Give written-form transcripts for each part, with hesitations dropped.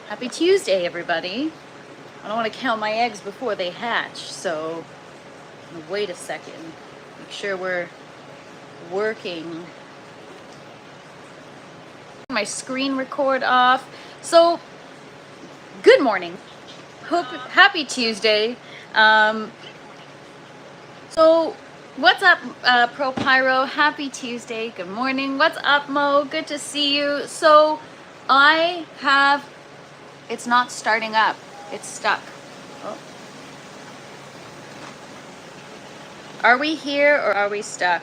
Happy Tuesday, everybody. I don't want to count my eggs before they hatch, so I'm gonna wait a second. Make sure we're working. My screen record off. So, good morning. Happy Tuesday. So, what's up, Pro Pyro? Happy Tuesday. Good morning. What's up, Mo? Good to see you. So, it's not starting up. It's stuck. Oh. Are we here or are we stuck?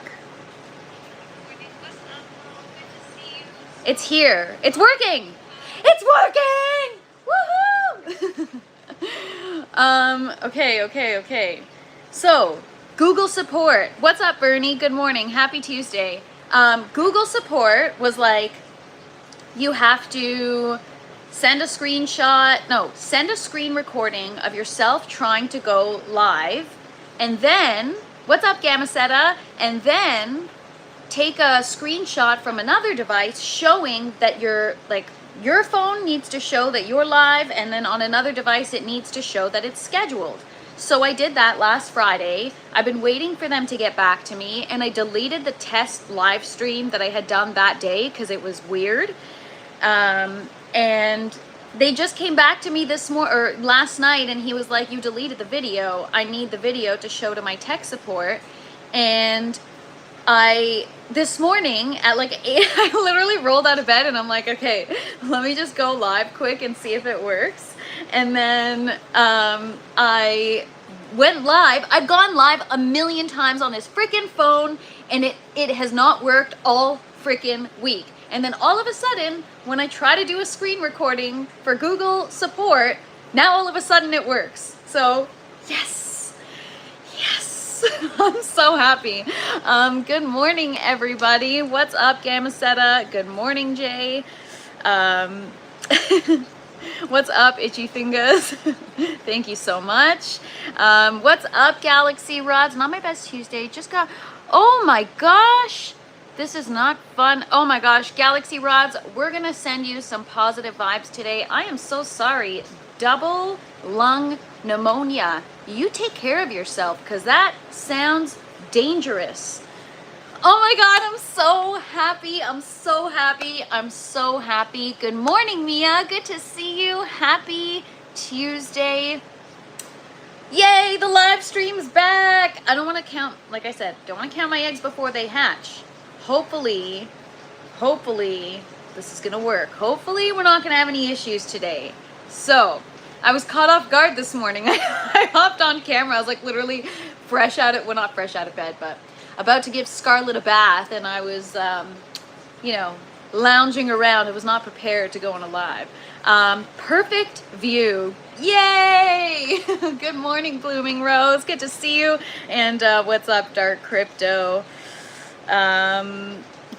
It's here. It's working. It's working. Woohoo! Okay. So, Google support. What's up, Bernie? Good morning. Happy Tuesday. Google support was like, you have to send a screen recording of yourself trying to go live, and then, what's up, Gamasetta? And then take a screenshot from another device showing that your phone needs to show that you're live, and then on another device it needs to show that it's scheduled. So I did that last Friday. I've been waiting for them to get back to me, and I deleted the test live stream that I had done that day because it was weird. And they just came back to me last night, and he was like, you deleted the video. I need the video to show to my tech support. And this morning at like 8, I literally rolled out of bed and I'm like, okay, let me just go live quick and see if it works. And then I went live. I've gone live a million times on this freaking phone, and it has not worked all freaking week. And then all of a sudden, when I try to do a screen recording for Google support, now all of a sudden it works. So yes. I'm so happy. Good morning, everybody. What's up, Gamasetta? Good morning, Jay. What's up, Itchy Fingers? Thank you so much. What's up, Galaxy Rods? Not my best Tuesday. Oh my gosh. This is not fun. Oh my gosh, Galaxy Rods, we're gonna send you some positive vibes today. I am so sorry. Double lung pneumonia. You take care of yourself, because that sounds dangerous. Oh my God, I'm so happy. Good morning, Mia. Good to see you. Happy Tuesday. Yay, the live stream's back. I don't want to count, like I said, don't want to count my eggs before they hatch. Hopefully, this is gonna work. Hopefully, we're not gonna have any issues today. So, I was caught off guard this morning. I hopped on camera. I was like literally not fresh out of bed, but about to give Scarlett a bath, and I was, lounging around. I was not prepared to go on a live. Perfect view. Yay! Good morning, Blooming Rose. Good to see you. And what's up, Dark Crypto?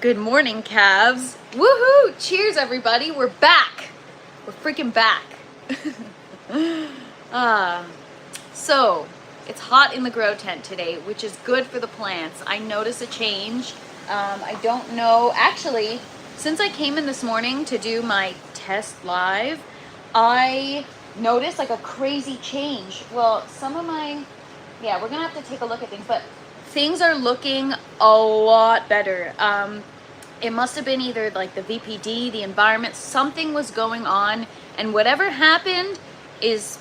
Good morning, Cavs. Woohoo! Cheers, everybody. We're back. We're freaking back. So it's hot in the grow tent today, which is good for the plants. I notice a change. I don't know. Actually, since I came in this morning to do my test live, I noticed like a crazy change. Well, we're gonna have to take a look at things, but things are looking a lot better. It must have been either like the VPD, the environment, something was going on, and whatever happened is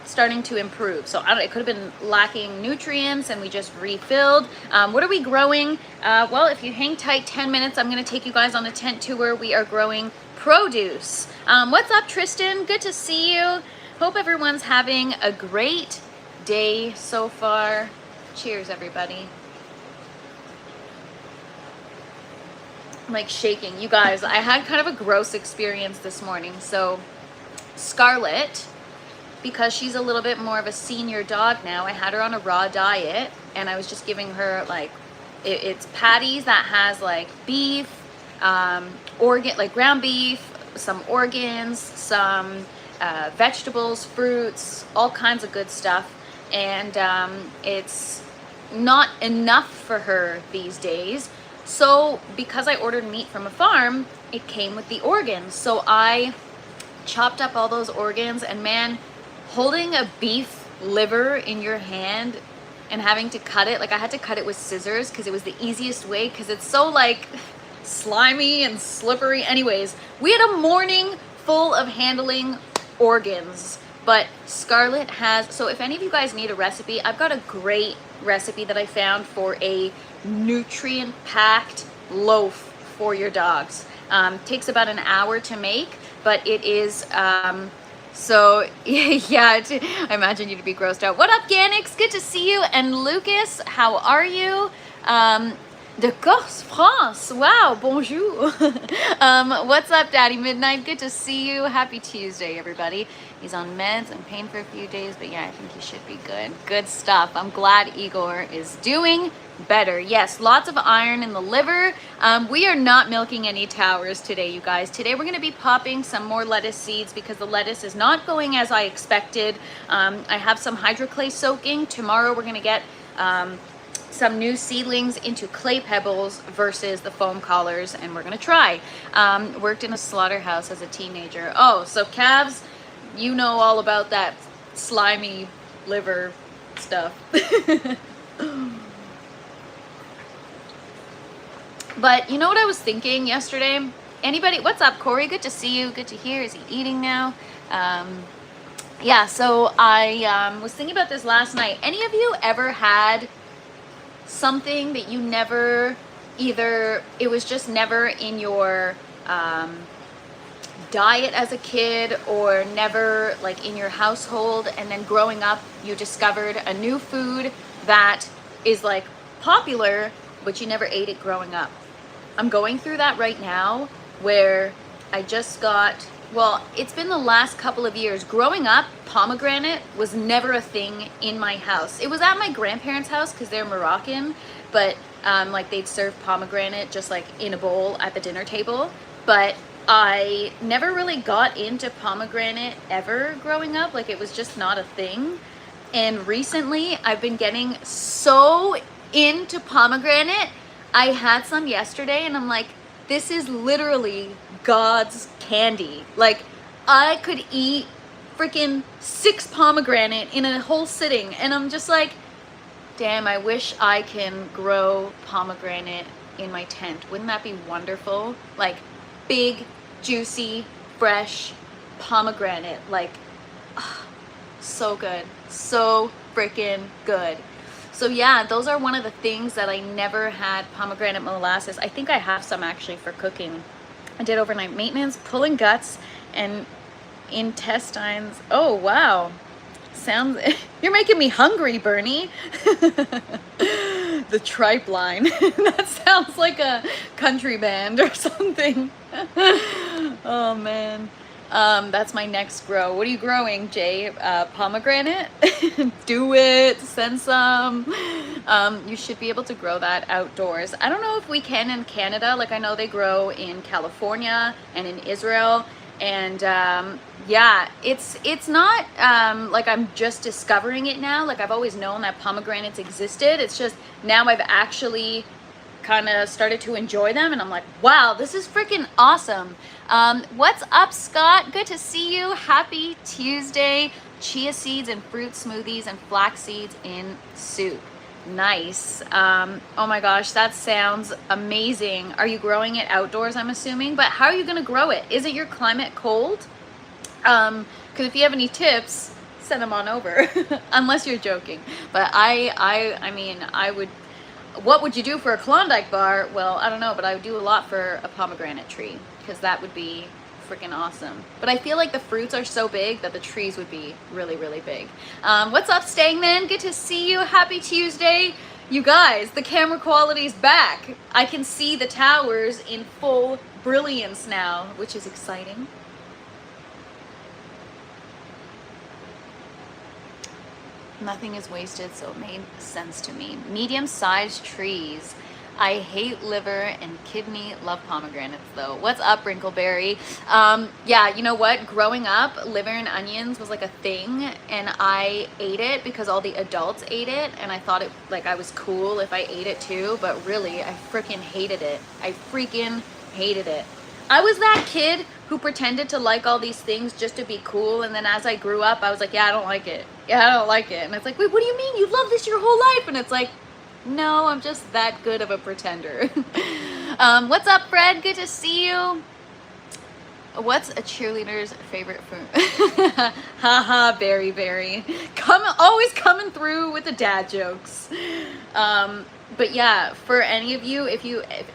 starting to improve. So it could have been lacking nutrients and we just refilled. What are we growing? Well, if you hang tight 10 minutes, I'm gonna take you guys on a tent tour. We are growing produce. What's up, Tristan? Good to see you. Hope everyone's having a great day so far. Cheers, everybody. I'm like shaking. You guys, I had kind of a gross experience this morning. So Scarlett, because she's a little bit more of a senior dog now, I had her on a raw diet, and I was just giving her it's patties that has like beef, ground beef, some organs, some vegetables, fruits, all kinds of good stuff. And it's not enough for her these days. So because I ordered meat from a farm, it came with the organs. So I chopped up all those organs, and man, holding a beef liver in your hand and having to cut it, like I had to cut it with scissors because it was the easiest way, because it's so like slimy and slippery. Anyways, we had a morning full of handling organs. But Scarlett has, so if any of you guys need a recipe, I've got a great recipe that I found for a nutrient-packed loaf for your dogs. Takes about an hour to make, but it is, so yeah, I imagine you to be grossed out. What up, Ganix? Good to see you. And Lucas, how are you? De Corse, France. Wow, bonjour. What's up, Daddy Midnight? Good to see you. Happy Tuesday, everybody. He's on meds and pain for a few days, but yeah, I think he should be good. Good stuff. I'm glad Igor is doing better. Yes, lots of iron in the liver. We are not milking any towers today, you guys. Today we're going to be popping some more lettuce seeds because the lettuce is not going as I expected. I have some hydroclay soaking. Tomorrow we're going to get some new seedlings into clay pebbles versus the foam collars, and we're gonna try. Worked in a slaughterhouse as a teenager. Oh, so calves, you know all about that slimy liver stuff. But you know what I was thinking yesterday? Anybody, what's up, Corey? Good to see you. Good to hear. Is he eating now? Yeah, so I was thinking about this last night. Any of you ever had something that you never, either it was just never in your diet as a kid, or never like in your household, and then growing up you discovered a new food that is like popular but you never ate it growing up? I'm going through that right now, where I just got, well, it's been the last couple of years. Growing up, pomegranate was never a thing in my house. It was at my grandparents' house because they're Moroccan, but like they'd serve pomegranate just like in a bowl at the dinner table. But I never really got into pomegranate ever growing up. Like it was just not a thing. And recently I've been getting so into pomegranate. I had some yesterday and I'm like, this is literally God's candy. Like I could eat freaking 6 pomegranate in a whole sitting, and I'm just like, damn, I wish I can grow pomegranate in my tent. Wouldn't that be wonderful? Like big, juicy, fresh pomegranate. Like, so good. So freaking good. So yeah, those are one of the things that I never had. Pomegranate molasses. I think I have some actually for cooking. I did overnight maintenance, pulling guts and intestines. Oh wow, sounds, you're making me hungry, Bernie. The Tripe Line. That sounds like a country band or something. Oh man. That's my next grow. What are you growing, Jay? Pomegranate? Do it. Send some. You should be able to grow that outdoors. I don't know if we can in Canada. Like I know they grow in California and in Israel. And yeah, it's not like I'm just discovering it now. Like I've always known that pomegranates existed. It's just now I've actually kind of started to enjoy them, and I'm like, wow, this is freaking awesome. What's up, Scott? Good to see you. Happy Tuesday. Chia seeds and fruit smoothies and flax seeds in soup. Nice. Oh my gosh, that sounds amazing. Are you growing it outdoors, I'm assuming? But how are you gonna grow it? Isn't your climate cold? Because if you have any tips, send them on over. Unless you're joking. But I mean, I would, what would you do for a Klondike bar? Well, I don't know, but I would do a lot for a pomegranate tree, because that would be freaking awesome. But I feel like the fruits are so big that the trees would be really, really big. What's up, Stangman? Good to see you. Happy Tuesday. You guys, the camera quality's back. I can see the towers in full brilliance now, which is exciting. Nothing is wasted, so it made sense to me. Medium-sized trees. I hate liver and kidney, love pomegranates though. What's up, Wrinkleberry? Yeah, you know what? Growing up, liver and onions was like a thing, and I ate it because all the adults ate it, and I thought it, like, I was cool if I ate it too, but really, I freaking hated it. I freaking hated it. I was that kid who pretended to like all these things just to be cool, and then as I grew up, I was like, yeah, I don't like it. Yeah, I don't like it. And it's like, wait, what do you mean? You love this your whole life? And it's like, no, I'm just that good of a pretender. What's up, Fred? Good to see you. What's a cheerleader's favorite food? Haha, Berry. Always coming through with the dad jokes. But yeah, for any of you, if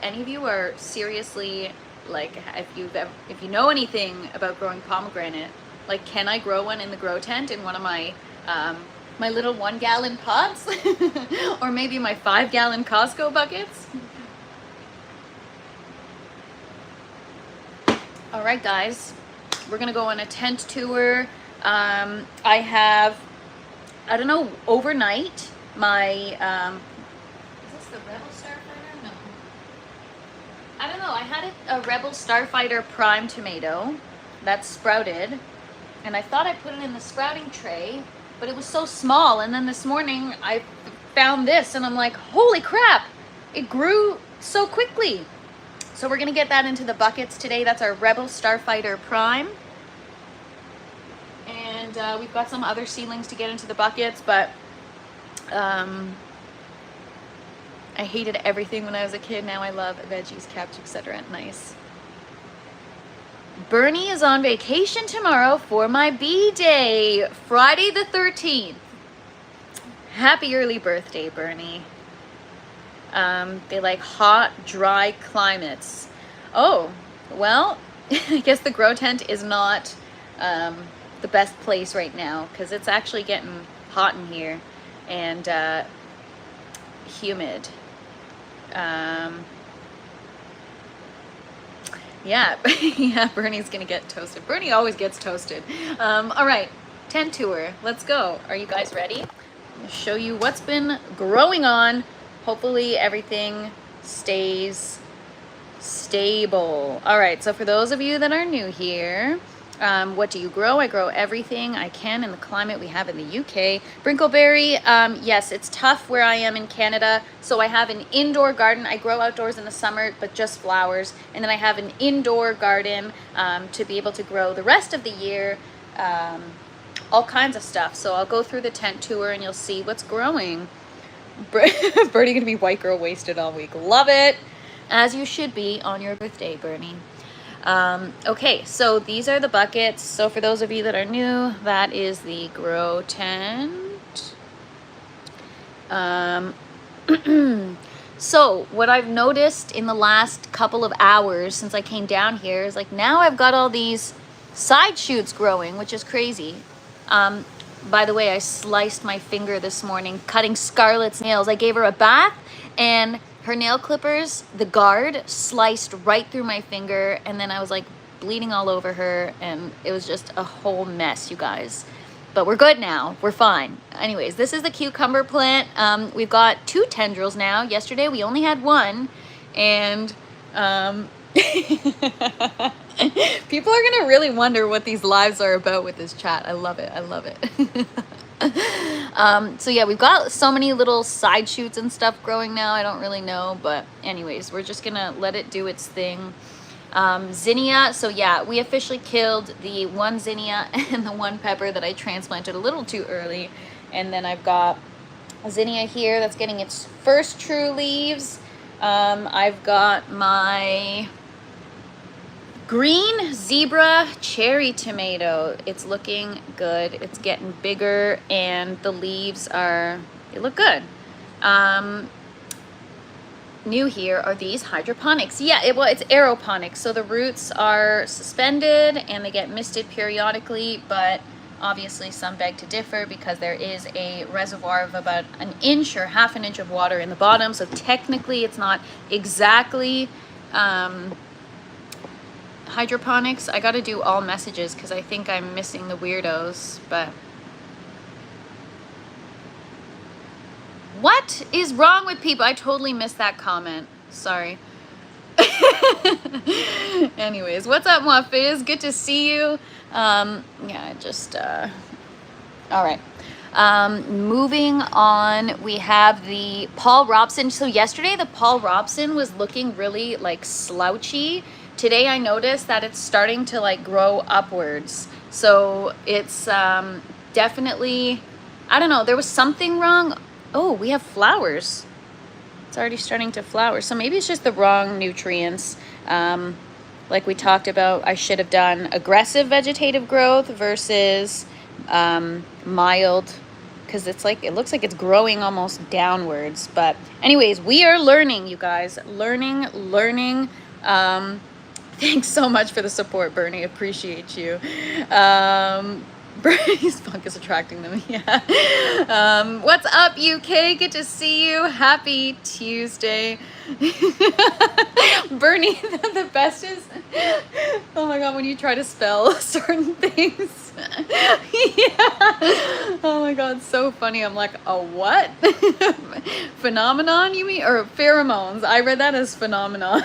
any of you are seriously, like, if you know anything about growing pomegranate, like, can I grow one in the grow tent in one of my my little 1 gallon pots, or maybe my 5 gallon Costco buckets? All right, guys, we're gonna go on a tent tour. I have, I don't know, overnight my is this the Rebel Starfighter? No, I don't know. I had a Rebel Starfighter Prime tomato that sprouted, and I thought I put it in the sprouting tray, but it was so small. And then this morning I found this, and I'm like, holy crap! It grew so quickly. So we're gonna get that into the buckets today. That's our Rebel Starfighter Prime. And we've got some other seedlings to get into the buckets, but I hated everything when I was a kid. Now I love veggies, cabbage, etc. Nice. Bernie is on vacation tomorrow for my B-Day, Friday the 13th. Happy early birthday, Bernie. They like hot, dry climates. Oh, well, I guess the grow tent is not the best place right now, because it's actually getting hot in here and humid. Yeah, yeah, Bernie's gonna get toasted. Bernie always gets toasted. All right, tent tour, let's go. Are you guys ready? I'm gonna show you what's been growing on. Hopefully everything stays stable. All right, so for those of you that are new here, what do you grow? I grow everything I can in the climate we have in the UK. Brinkleberry, yes, it's tough where I am in Canada. So I have an indoor garden. I grow outdoors in the summer, but just flowers. And then I have an indoor garden to be able to grow the rest of the year, all kinds of stuff. So I'll go through the tent tour and you'll see what's growing. Bernie gonna be white girl wasted all week. Love it, as you should be on your birthday, Bernie. Okay, so these are the buckets. So for those of you that are new, that is the grow tent. So what I've noticed in the last couple of hours since I came down here is, like, now I've got all these side shoots growing, which is crazy. By the way, I sliced my finger this morning cutting Scarlett's nails. I gave her a bath, and her nail clippers, the guard, sliced right through my finger, and then I was like bleeding all over her, and it was just a whole mess, you guys. But we're good now. We're fine. Anyways, this is the cucumber plant. We've got 2 tendrils now. Yesterday we only had 1, and people are gonna really wonder what these lives are about with this chat. I love it. I love it. So yeah, we've got so many little side shoots and stuff growing now. I don't really know, but anyways, we're just gonna let it do its thing. Zinnia, so yeah, we officially killed the 1 zinnia and the 1 pepper that I transplanted a little too early. And then I've got a zinnia here that's getting its first true leaves. I've got my green zebra cherry tomato. It's looking good. It's getting bigger, and the leaves they look good. New here are these hydroponics. Yeah, it's aeroponics. So the roots are suspended and they get misted periodically, but obviously some beg to differ because there is a reservoir of about 1 inch or half an inch of water in the bottom. So technically it's not exactly hydroponics. I got to do all messages because I think I'm missing the weirdos, but what is wrong with people? I totally missed that comment. Sorry. Anyways, what's up, Muaffiz? Good to see you. Yeah, just all right. Moving on, we have the Paul Robson. So yesterday the Paul Robson was looking really like slouchy, today I noticed that it's starting to like grow upwards. So it's definitely, I don't know, there was something wrong. Oh, we have flowers. It's already starting to flower. So maybe it's just the wrong nutrients. Like we talked about, I should have done aggressive vegetative growth versus mild, because it's like, it looks like it's growing almost downwards. But anyways, we are learning, you guys. Learning. Thanks so much for the support, Bernie. Appreciate you. Bernie's funk is attracting them. Yeah. What's up, UK? Good to see you. Happy Tuesday. Bernie, the best is, oh my God, when you try to spell certain things. Yeah. Oh my God, so funny. I'm like, a what? Phenomenon, you mean? Or pheromones? I read that as phenomenon.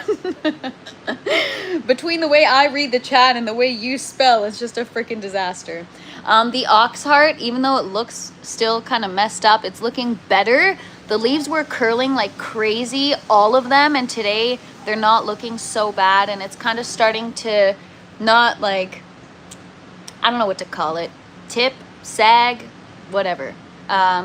Between the way I read the chat and the way you spell, it's just a freaking disaster. The ox heart, even though it looks still kind of messed up, it's looking better. The leaves were curling like crazy, all of them, and today they're not looking so bad, and it's kind of starting to not like, I don't know what to call it, tip, sag, whatever.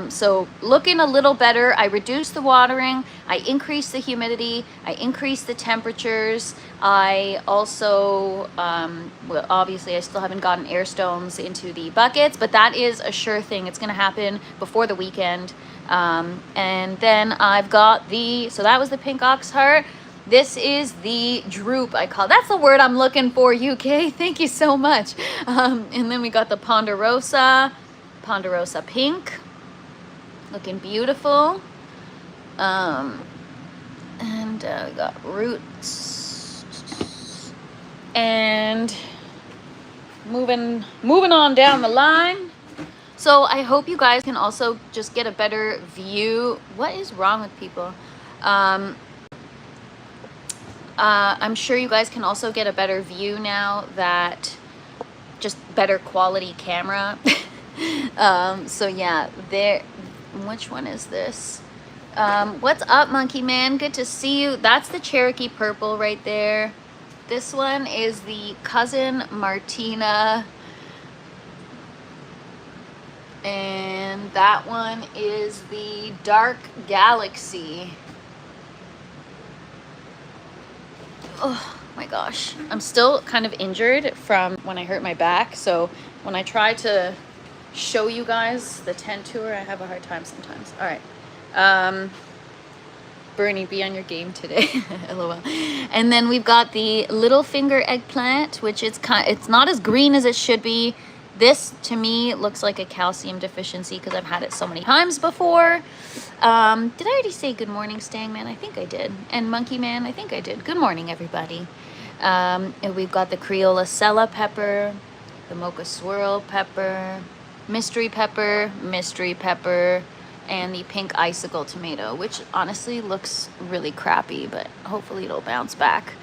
So looking a little better. I reduced the watering, I increased the humidity, I increased the temperatures. I also, well, obviously I still haven't gotten air stones into the buckets, but that is a sure thing. It's going to happen before the weekend. And then I've got so that was the pink ox heart. This is the droop, I call. That's the word I'm looking for, UK. Thank you so much. And then we got the ponderosa pink. Looking beautiful. And we got roots. And moving on down the line. So I hope you guys can also just get a better view. What is wrong with people? I'm sure you guys can also get a better view now that just better quality camera. So yeah, which one is this? What's up, Monkey Man? Good to see you. That's the Cherokee Purple right there. This one is the Cousin Martina. And that one is the Dark Galaxy. Oh my gosh. I'm still kind of injured from when I hurt my back. So when I try to show you guys the tent tour, I have a hard time sometimes. All right. Bernie, be on your game today. LOL. And then we've got the little finger eggplant, which is it's not as green as it should be. This, to me, looks like a calcium deficiency because I've had it so many times before. Did I already say good morning, Stang Man? I think I did. And Monkey Man? I think I did. Good morning, everybody. And we've got the Criolla Sella pepper, the Mocha Swirl pepper, mystery pepper, and the pink icicle tomato, which honestly looks really crappy, but hopefully it'll bounce back.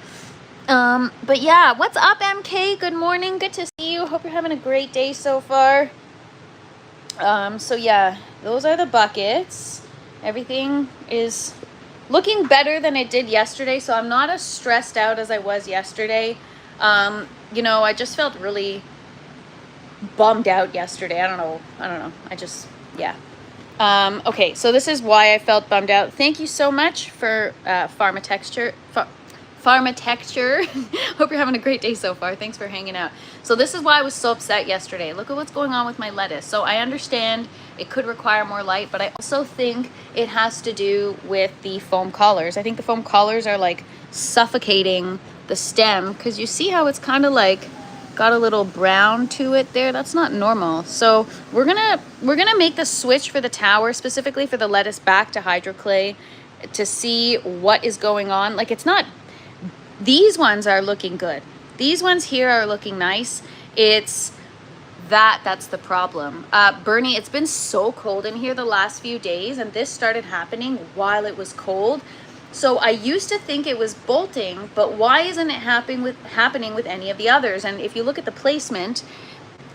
But yeah, what's up, MK? Good morning. Good to see you. Hope you're having a great day so far. So yeah, those are the buckets. Everything is looking better than it did yesterday, so I'm not as stressed out as I was yesterday. You know, I just felt really bummed out yesterday. I don't know. I just, yeah. Okay, so this is why I felt bummed out. Thank you so much for Pharma Texture. Hope you're having a great day so far. Thanks for hanging out. So this is why I was so upset yesterday. Look at what's going on with my lettuce. So I understand it could require more light, but I also think it has to do with the foam collars. I think the foam collars are like suffocating the stem, because you see how it's kind of like got a little brown to it there. That's not normal. So we're gonna make the switch for the tower, specifically for the lettuce, back to hydroclay to see what is going on. Like, it's not, these ones are looking good. These ones here are looking nice. It's that's the problem. Bernie, it's been so cold in here the last few days, and this started happening while it was cold. So I used to think it was bolting, but why isn't it happening with any of the others? And if you look at the placement,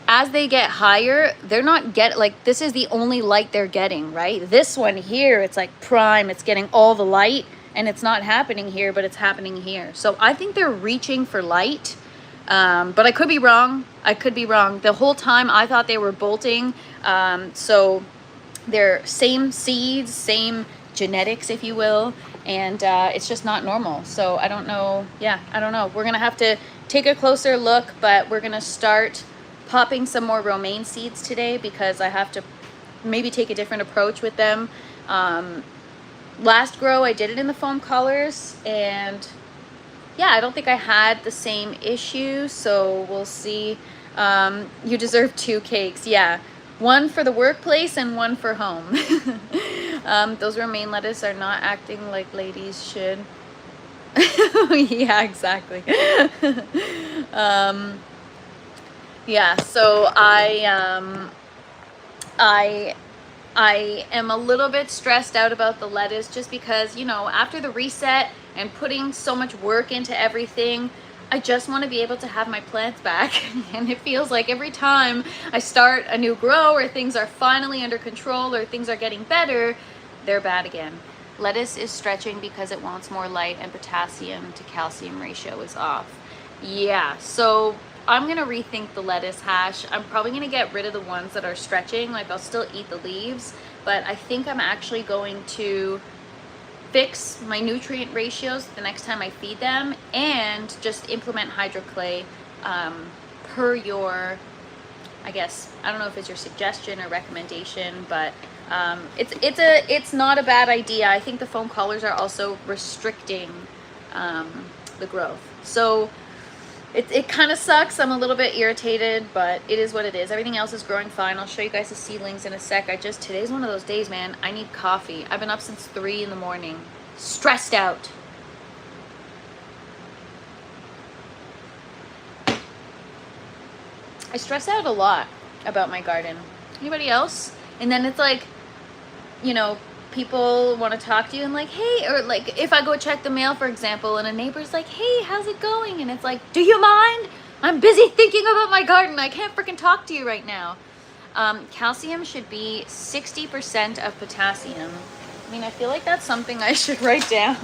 as they get higher, they're not like, this is the only light they're getting, right? This one here, it's like prime, it's getting all the light. and it's not happening here, but it's happening here. So I think they're reaching for light, but I could be wrong. I could be wrong. The whole time I thought they were bolting. So they're same seeds, same genetics, if you will, and it's just not normal. So I don't know. Yeah, I don't know. We're gonna have to take a closer look, but we're gonna start popping some more romaine seeds today because I have to maybe take a different approach with them. Last grow I did it in the foam colors, and yeah, I don't think I had the same issue, so we'll see. You deserve 2 cakes. Yeah, one for the workplace and one for home. Those romaine lettuce are not acting like ladies should. Yeah, exactly. Yeah, so I am a little bit stressed out about the lettuce just because, you know, after the reset and putting so much work into everything, I just want to be able to have my plants back. And it feels like every time I start a new grow or things are finally under control or things are getting better, they're bad again. Lettuce is stretching because it wants more light and potassium to calcium ratio is off. Yeah, so I'm gonna rethink the lettuce hash. I'm probably gonna get rid of the ones that are stretching. Like, I'll still eat the leaves, but I think I'm actually going to fix my nutrient ratios the next time I feed them and just implement hydroclay per your, I guess, I don't know if it's your suggestion or recommendation, but it's not a bad idea. I think the foam collars are also restricting the growth. So it kind of sucks. I'm a little bit irritated, but it is what it is. Everything else is growing fine. I'll show you guys the seedlings in a sec. Today's one of those days, man. I need coffee. I've been up since 3 in the morning, stressed out. I stress out a lot about my garden. Anybody else? And then it's like, you know, people want to talk to you and like, hey, or like if I go check the mail, for example, and a neighbor's like, hey, how's it going? And it's like, do you mind? I'm busy thinking about my garden. I can't freaking talk to you right now. Calcium should be 60% of potassium. I mean, I feel like that's something I should write down.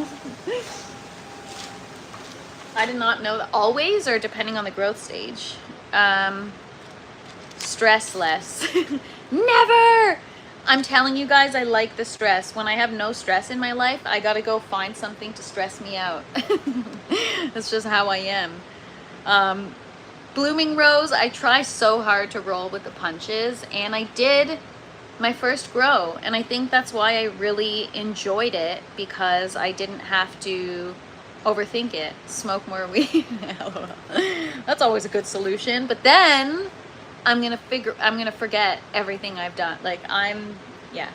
I did not know that. Always, or depending on the growth stage. Stress less. Never! I'm telling you guys, I like the stress. When I have no stress in my life, I gotta go find something to stress me out. That's just how I am. Blooming Rose, I try so hard to roll with the punches, and I did my first grow, and I think that's why I really enjoyed it, because I didn't have to overthink it. Smoke more weed. That's always a good solution. But then I'm gonna forget everything I've done. Like, yeah.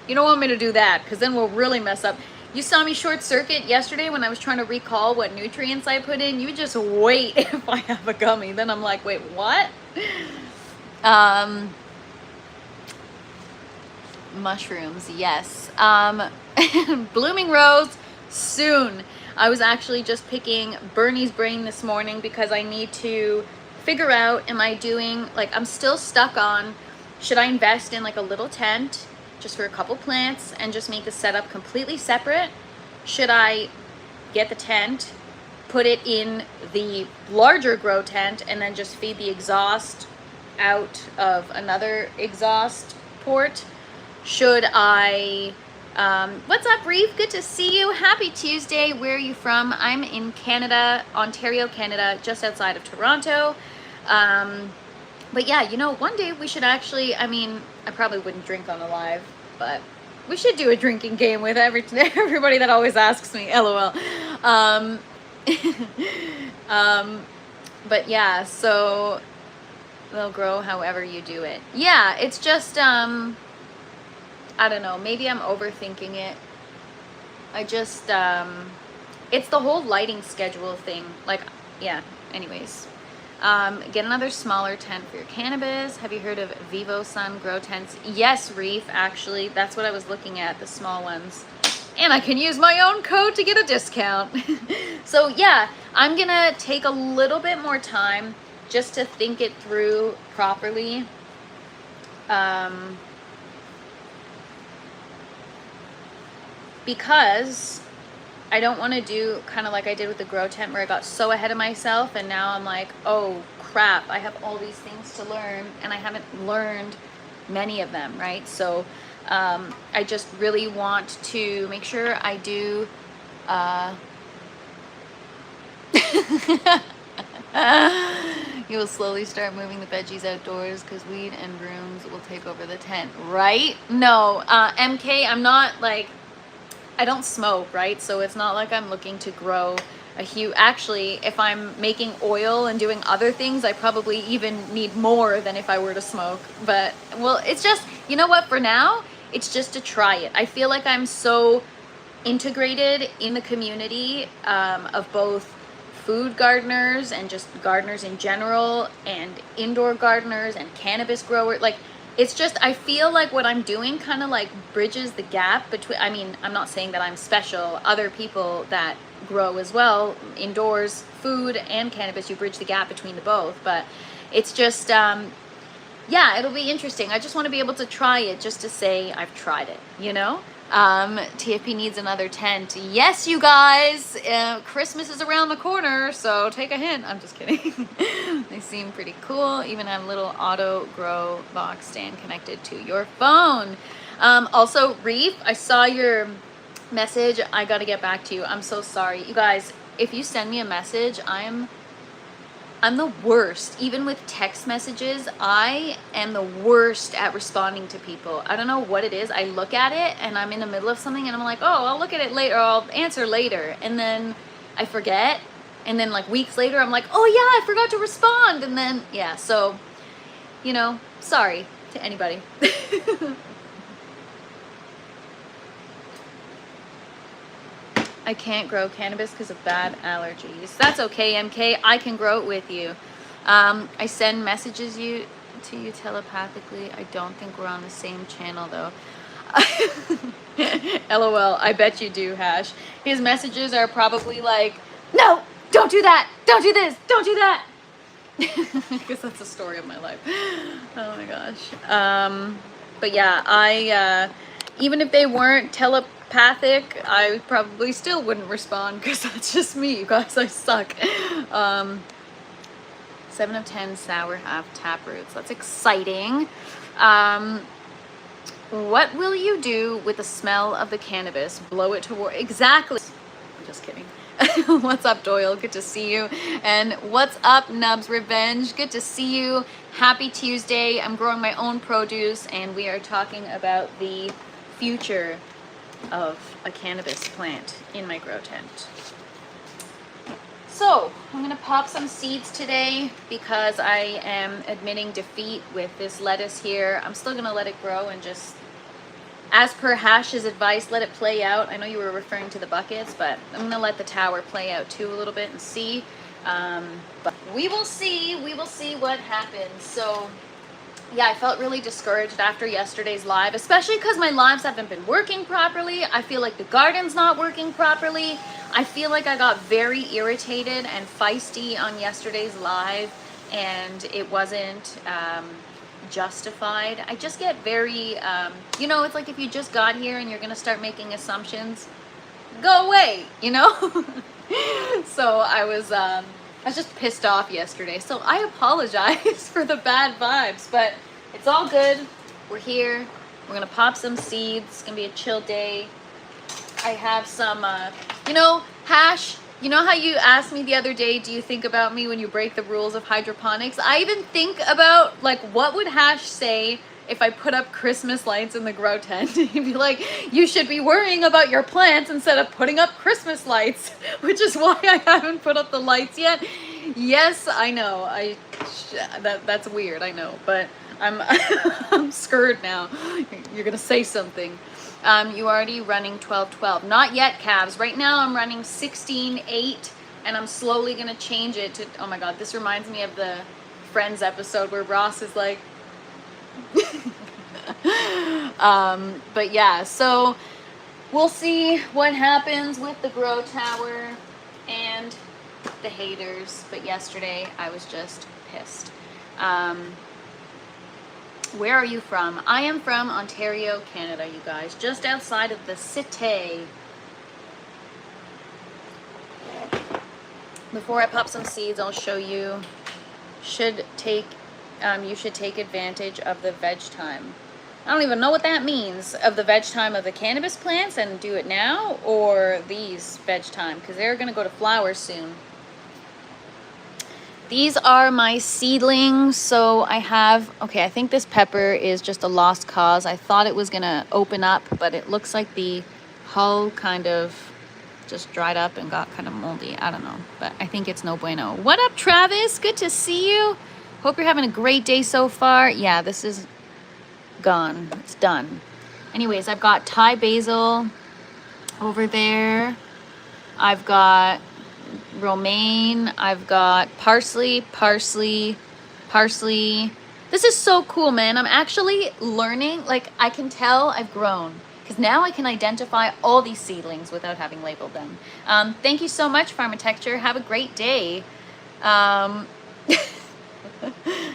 You don't want me to do that, because then we'll really mess up. You saw me short circuit yesterday when I was trying to recall what nutrients I put in. You just wait if I have a gummy. Then I'm like, wait, what? Mushrooms, yes. Blooming Rose, soon. I was actually just picking Bernie's brain this morning because I need to figure out, am I doing, like, I'm still stuck on, should I invest in like a little tent just for a couple plants and just make the setup completely separate? Should I get the tent, put it in the larger grow tent, and then just feed the exhaust out of another exhaust port? Should I, what's up, Reef? Good to see you. Happy Tuesday. Where are you from? I'm in Canada, Ontario, Canada, just outside of Toronto. But yeah, you know, one day we should actually, I mean, I probably wouldn't drink on a live, but we should do a drinking game with everybody that always asks me, LOL. But yeah, so they'll grow however you do it. Yeah, it's just, I don't know, maybe I'm overthinking it. I just, it's the whole lighting schedule thing. Like, yeah, anyways. Get another smaller tent for your cannabis. Have you heard of Vivo Sun grow tents? Yes, Reef, actually. That's what I was looking at, the small ones. And I can use my own code to get a discount. So yeah, I'm gonna take a little bit more time just to think it through properly. Because I don't want to do kind of like I did with the grow tent where I got so ahead of myself and now I'm like, oh crap, I have all these things to learn and I haven't learned many of them, right? So I just really want to make sure I do you will slowly start moving the veggies outdoors because weed and brooms will take over the tent, right? No, MK, I'm not like, I don't smoke, right? So it's not like I'm looking to grow a huge, actually, if I'm making oil and doing other things, I probably even need more than if I were to smoke. But, well, it's just, you know what, for now, it's just to try it. I feel like I'm so integrated in the community of both food gardeners and just gardeners in general and indoor gardeners and cannabis growers. Like, it's just, I feel like what I'm doing kind of like bridges the gap between, I mean, I'm not saying that I'm special. Other people that grow as well, indoors, food and cannabis, you bridge the gap between the both. But it's just, yeah, it'll be interesting. I just want to be able to try it just to say I've tried it, you know? TFP needs another tent. Yes, you guys, Christmas is around the corner, so take a hint. I'm just kidding. They seem pretty cool. Even have a little auto grow box stand connected to your phone. Also, Reef, I saw your message. I got to get back to you. I'm so sorry. You guys, if you send me a message, I'm the worst. Even with text messages, I am the worst at responding to people. I don't know what it is. I look at it and I'm in the middle of something and I'm like, oh, I'll look at it later, or I'll answer later. And then I forget. And then like weeks later, I'm like, oh yeah, I forgot to respond. And then, yeah, so, you know, sorry to anybody. I can't grow cannabis because of bad allergies. That's okay, MK. I can grow it with you. I send messages to you telepathically. I don't think we're on the same channel though. LOL. I bet you do, Hash. His messages are probably like, no, don't do that. Don't do this. Don't do that. Because that's the story of my life. Oh my gosh. But yeah, I even if they weren't telepathic, I probably still wouldn't respond because that's just me, you guys. I suck. 7 of 10 sour half taproots. That's exciting. What will you do with the smell of the cannabis? Blow it toward, exactly. I'm just kidding. What's up, Doyle? Good to see you. And what's up, Nubs Revenge? Good to see you. Happy Tuesday. I'm growing my own produce and we are talking about the future of a cannabis plant in my grow tent. So I'm gonna pop some seeds today because I am admitting defeat with this lettuce here. I'm still gonna let it grow and just, as per Hash's advice, let it play out. I know you were referring to the buckets, but I'm gonna let the tower play out too a little bit and see. But we will see what happens. So yeah, I felt really discouraged after yesterday's live, especially because my lives haven't been working properly. I feel like the garden's not working properly. I feel like I got very irritated and feisty on yesterday's live and it wasn't justified. I just get very, you know, it's like if you just got here and you're going to start making assumptions, go away, you know? So I was just pissed off yesterday. So I apologize for the bad vibes, but it's all good. We're here. We're going to pop some seeds. It's going to be a chill day. I have some, you know, Hash, you know how you asked me the other day, do you think about me when you break the rules of hydroponics? I even think about, like, what would Hash say if I put up Christmas lights in the grow tent? He'd be like, you should be worrying about your plants instead of putting up Christmas lights, which is why I haven't put up the lights yet. Yes, I know. That's weird, I know, but I'm scared now. You're gonna say something. You already running 12-12. Not yet, Cavs. Right now I'm running 16-8 and I'm slowly gonna change it to, oh my god, this reminds me of the Friends episode where Ross is like, but yeah, so we'll see what happens with the grow tower and the haters. But yesterday I was just pissed. Where are you from? I am from Ontario, Canada, you guys, just outside of the city. Before I pop some seeds, I'll show you. You should take advantage of the veg time. I don't even know what that means, of the veg time of the cannabis plants and do it now, or these veg time, because they're going to go to flower soon. These are my seedlings. So I have, okay, I think this pepper is just a lost cause. I thought it was going to open up, but it looks like the hull kind of just dried up and got kind of moldy. I don't know, but I think it's no bueno. What up, Travis? Good to see you. Hope you're having a great day so far. Yeah, this is gone. It's done. Anyways, I've got Thai basil over there. I've got romaine. I've got parsley. This is so cool, man. I'm actually learning. Like, I can tell I've grown because now I can identify all these seedlings without having labeled them. Thank you so much, Pharmatecture. Have a great day.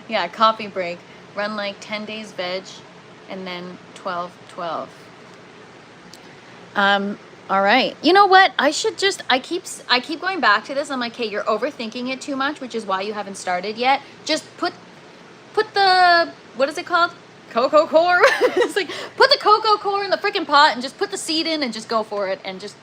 Yeah, coffee break. Run like 10 days veg and then 12. All right. You know what? I keep going back to this. I'm like, hey, you're overthinking it too much, which is why you haven't started yet. Just put the, what is it called? Cocoa core. It's like, put the cocoa core in the freaking pot and just put the seed in and just go for it, and just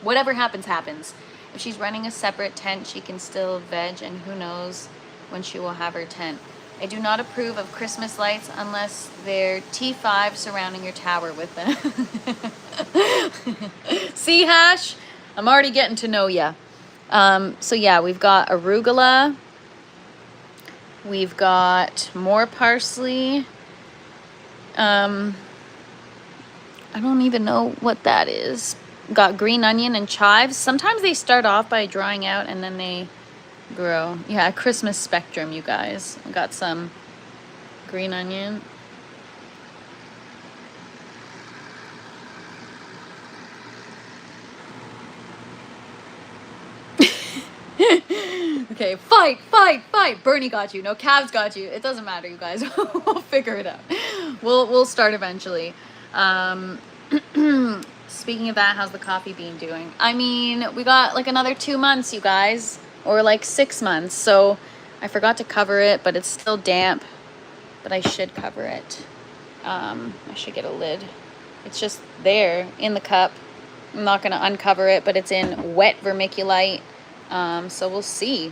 whatever happens, happens. If she's running a separate tent, she can still veg, and who knows when she will have her tent. I do not approve of Christmas lights unless they're T5 surrounding your tower with them. See, Hash? I'm already getting to know ya. So yeah, we've got arugula. We've got more parsley. I don't even know what that is. Got green onion and chives. Sometimes they start off by drying out and then they grow. Yeah, Christmas spectrum, you guys. I got some green onion. Okay, fight. Bernie got you. No, Cavs got you. It doesn't matter, you guys. We'll figure it out. We'll start eventually. Speaking of that, how's the coffee bean doing? I mean, we got like another 2 months, you guys, or like 6 months. So I forgot to cover it, but it's still damp. But I should cover it. I should get a lid. It's just there in the cup. I'm not gonna uncover it, but it's in wet vermiculite. So we'll see.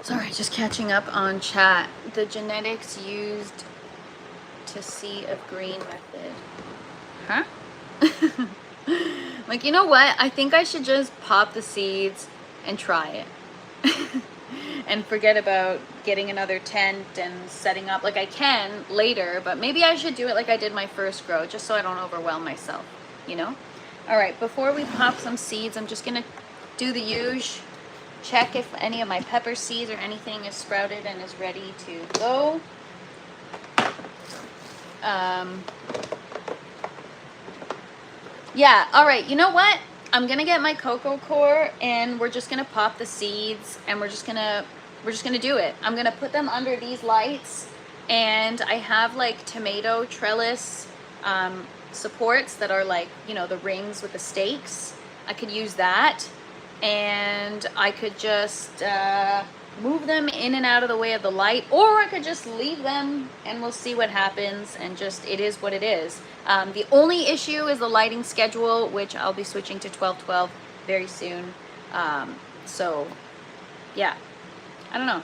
Sorry, just catching up on chat. The genetics used to see of green method. Huh? Like, you know what? I think I should just pop the seeds and try it. And forget about getting another tent and setting up. Like, I can later, but maybe I should do it like I did my first grow, just so I don't overwhelm myself, you know? All right, before we pop some seeds, I'm just gonna do the usual. Check if any of my pepper seeds or anything is sprouted and is ready to go. Yeah, all right, you know what? I'm gonna get my cocoa core and we're just gonna pop the seeds and we're just gonna do it. I'm gonna put them under these lights, and I have like tomato trellis supports that are like, you know, the rings with the stakes. I could use that, and I could just move them in and out of the way of the light, or I could just leave them and we'll see what happens, and just, it is what it is. The only issue is the lighting schedule, which I'll be switching to 12/12 very soon. So yeah, I don't know.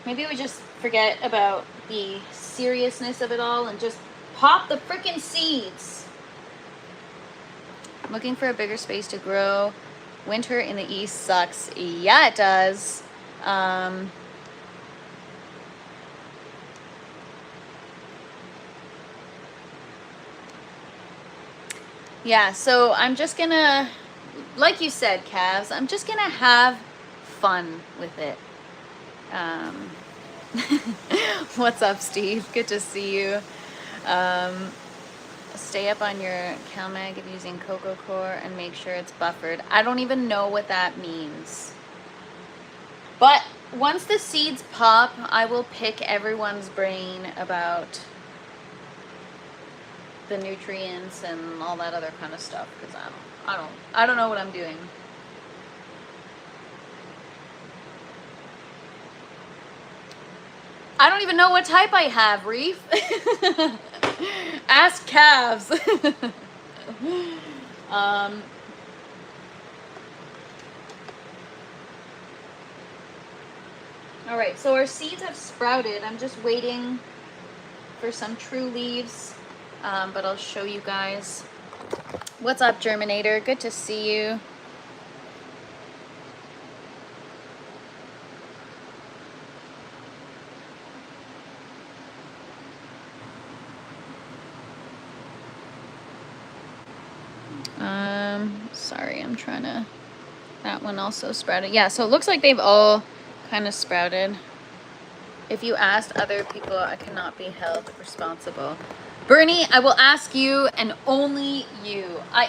Maybe we just forget about the seriousness of it all and just pop the freaking seeds. I'm looking for a bigger space to grow. Winter in the east sucks. Yeah, it does. Yeah, so I'm just gonna, like you said, Cavs, I'm just gonna have fun with it. What's up, Steve? Good to see you. Stay up on your CalMag if using cocoa core and make sure it's buffered. I don't even know what that means. But once the seeds pop, I will pick everyone's brain about the nutrients and all that other kind of stuff, because I don't know what I'm doing. I don't even know what type I have, Reef. Ask calves. All right, so our seeds have sprouted. I'm just waiting for some true leaves, but I'll show you guys. What's up, Germinator? Good to see you. Sorry, I'm trying to, that one also sprouted. Yeah, so it looks like they've all kind of sprouted. If you asked other people, I cannot be held responsible. Bernie, I will ask you and only you.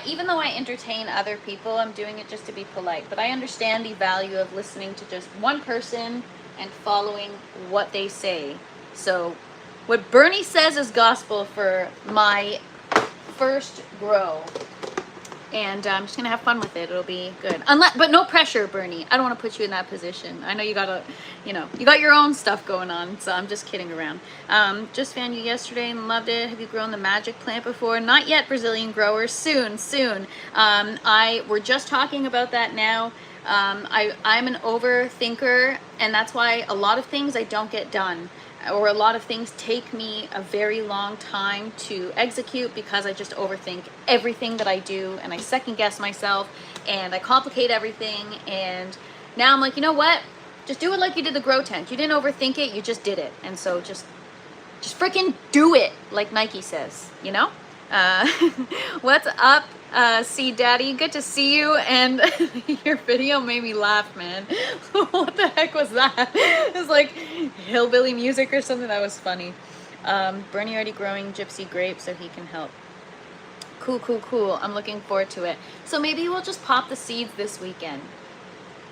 Even though I entertain other people, I'm doing it just to be polite, but I understand the value of listening to just one person and following what they say. So what Bernie says is gospel for my first grow. And I'm just gonna have fun with it. It'll be good. But no pressure, Bernie. I don't want to put you in that position. I know you got your own stuff going on, so I'm just kidding around. Just found you yesterday and loved it. Have you grown the magic plant before? Not yet, Brazilian growers. Soon. We're just talking about that now. I'm an overthinker, and that's why a lot of things I don't get done. Or a lot of things take me a very long time to execute because I just overthink everything that I do, and I second guess myself and I complicate everything. And now I'm like, you know what? Just do it like you did the grow tent. You didn't overthink it, you just did it. And so just freaking do it, like Nike says, you know? What's up, Seed Daddy? Good to see you. And your video made me laugh, man. What the heck was that? It was like hillbilly music or something. That was funny. Bernie already growing gypsy grapes so he can help. Cool. I'm looking forward to it. So maybe we'll just pop the seeds this weekend.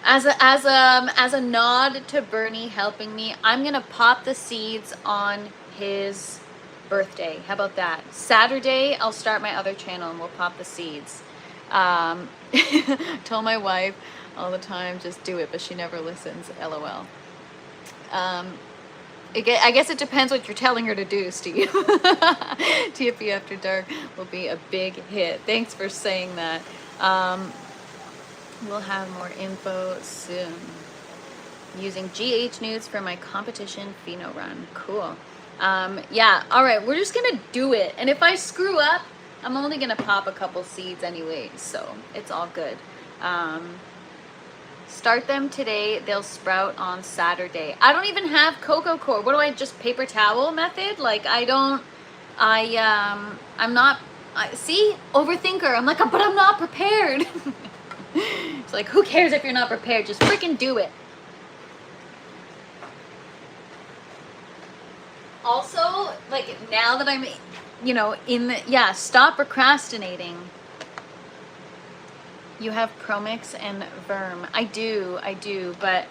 As a nod to Bernie helping me, I'm gonna pop the seeds on his birthday. How about that? Saturday, I'll start my other channel and we'll pop the seeds. Tell my wife all the time, just do it, but she never listens. LOL. I guess it depends what you're telling her to do, Steve. TFP After Dark will be a big hit. Thanks for saying that. We'll have more info soon. Using GH Nudes for my competition pheno run. Cool. Yeah, all right, we're just gonna do it. And if I screw up, I'm only gonna pop a couple seeds anyway, so it's all good. Start them today, they'll sprout on Saturday. I don't even have cocoa core. What do I, just paper towel method? Like, I'm not, see, overthinker. I'm like, but I'm not prepared. It's like, who cares if you're not prepared? Just freaking do it. Also, like, now that I'm, stop procrastinating. You have Promix and Verm. I do, but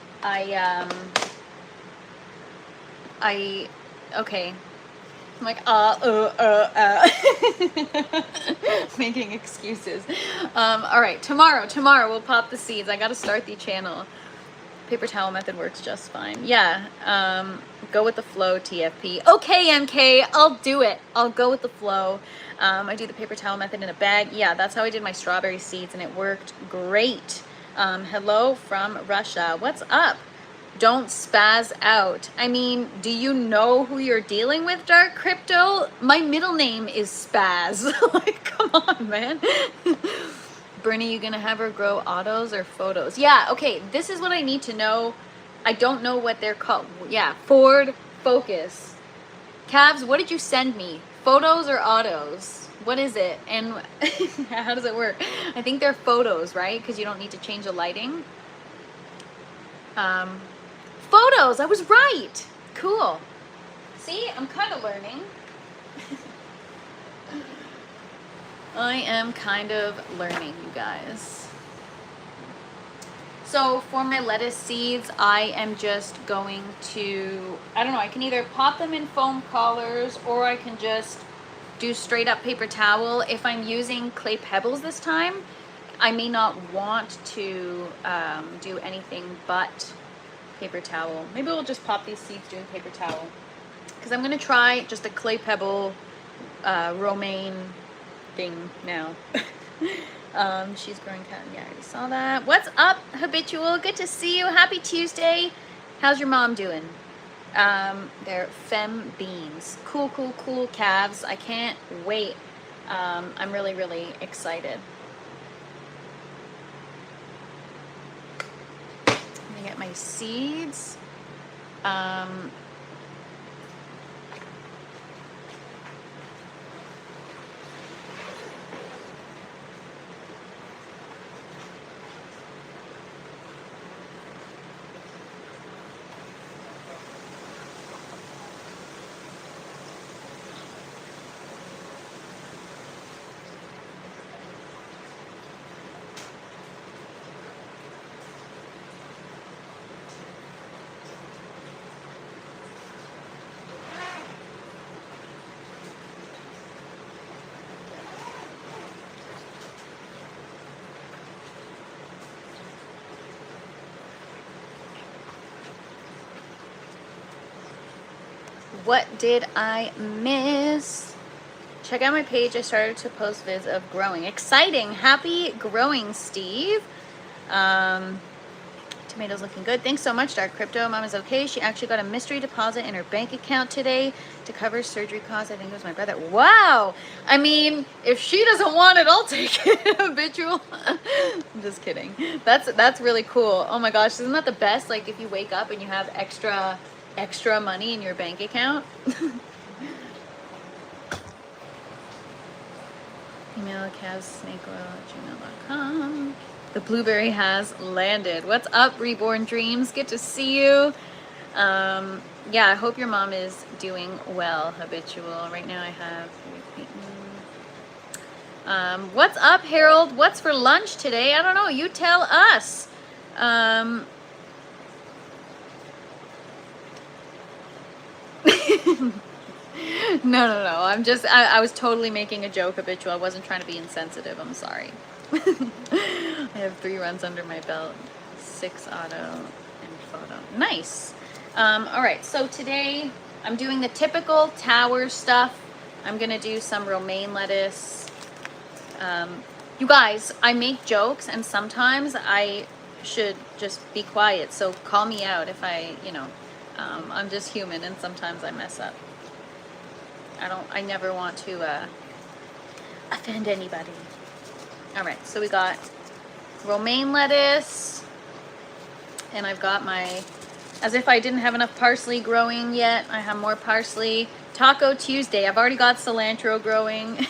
okay. I'm like, making excuses. All right, tomorrow we'll pop the seeds. I gotta start the channel. Paper towel method works just fine. Yeah, go with the flow, TFP. Okay, MK, I'll do it. I'll go with the flow. I do the paper towel method in a bag. Yeah, that's how I did my strawberry seeds, and it worked great. Hello from Russia. What's up? Don't spaz out. I mean, do you know who you're dealing with, Dark Crypto? My middle name is Spaz. Like, come on, man. Bernie, you gonna have her grow autos or photos? Yeah, okay, this is what I need to know. I don't know what they're called. Yeah, Ford Focus. Cavs, what did you send me? Photos or autos? What is it? And how does it work? I think they're photos, right? Because you don't need to change the lighting. Photos, I was right. Cool. See, I'm kind of learning. I am kind of learning, you guys. So for my lettuce seeds, I am just going to, I don't know, I can either pop them in foam collars or I can just do straight up paper towel. If I'm using clay pebbles this time, I may not want to do anything but paper towel. Maybe we'll just pop these seeds doing paper towel, because I'm gonna try just a clay pebble romaine thing now. She's growing cat. Yeah, I already saw that. What's up, Habitual? Good to see you. Happy Tuesday. How's your mom doing? They're femme beans. Cool, cool, cool calves. I can't wait. I'm really, really excited. I'm gonna get my seeds. What did I miss? Check out my page. I started to post vids of growing. Exciting. Happy growing, Steve. Tomatoes looking good. Thanks so much, Dark Crypto. Mom is okay. She actually got a mystery deposit in her bank account today to cover surgery costs. I think it was my brother. Wow. I mean, if she doesn't want it, I'll take it. Habitual. I'm just kidding. That's really cool. Oh my gosh, isn't that the best? Like if you wake up and you have extra money in your bank account. Email calvesnakeoil@gmail.com. The blueberry has landed. What's up, Reborn Dreams? Good to see you. Yeah, I hope your mom is doing well, Habitual. Right now I have... what's up, Harold? What's for lunch today? I don't know. You tell us. No. I was totally making a joke, Habitual. I wasn't trying to be insensitive. I'm sorry. I have 3 runs under my belt, 6 auto and photo. Nice. All right, so today I'm doing the typical tower stuff. I'm gonna do some romaine lettuce. You guys, I make jokes and sometimes I should just be quiet. So call me out if I, I'm just human and sometimes I mess up. I never want to offend anybody. All right, so we got romaine lettuce, and I've got my, as if I didn't have enough parsley growing yet, I have more parsley. Taco Tuesday, I've already got cilantro growing.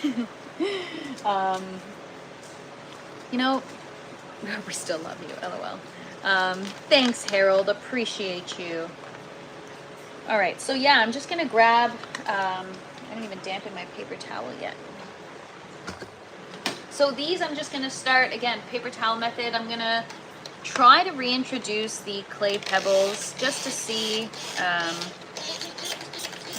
We still love you, LOL. Thanks, Harold, appreciate you. All right, so yeah, I'm just gonna grab, I didn't even dampen my paper towel yet. So these I'm just gonna start, again, paper towel method. I'm gonna try to reintroduce the clay pebbles just to see,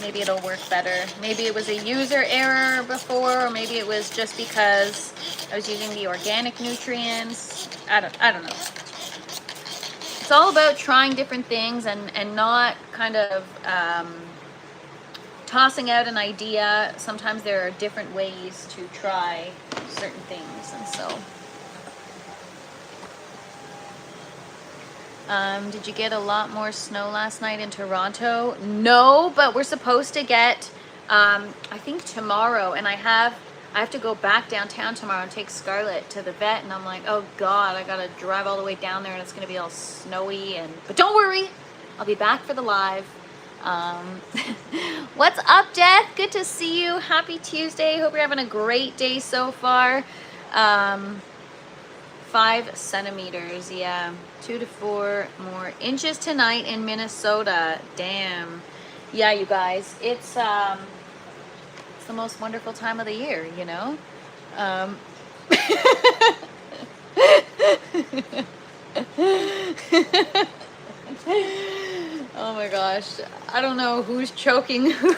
maybe it'll work better. Maybe it was a user error before, or maybe it was just because I was using the organic nutrients. I don't know. It's all about trying different things and not kind of tossing out an idea. Sometimes there are different ways to try certain things, and so. Did you get a lot more snow last night in Toronto? No, but we're supposed to get, I think tomorrow, and I have to go back downtown tomorrow and take Scarlett to the vet, and I'm like, oh God, I gotta drive all the way down there and it's gonna be all snowy, but don't worry, I'll be back for the live. What's up, Death? Good to see you. Happy Tuesday. Hope you're having a great day so far. 5 centimeters, yeah. 2 to 4 more inches tonight in Minnesota. Damn. Yeah, you guys, it's the most wonderful time of the year, you know? Oh my gosh, I don't know who's choking who,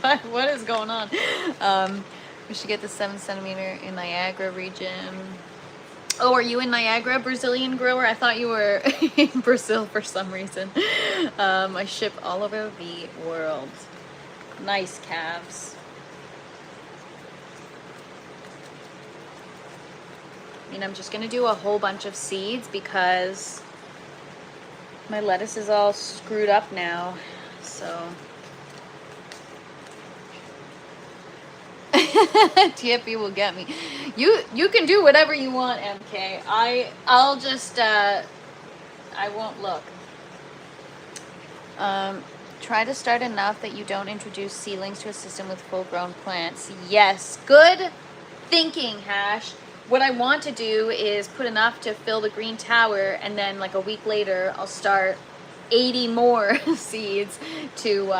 What is going on? We should get the 7 centimeter in Niagara region. Oh, are you in Niagara, Brazilian grower? I thought you were in Brazil for some reason. I ship all over the world. Nice calves. I mean, I'm just gonna do a whole bunch of seeds because my lettuce is all screwed up now, so. TFB will get me. You can do whatever you want, MK. I'll just I won't look. Try to start enough that you don't introduce seedlings to a system with full-grown plants. Yes, good thinking, Hash. What I want to do is put enough to fill the green tower, and then like a week later, I'll start 80 more seeds to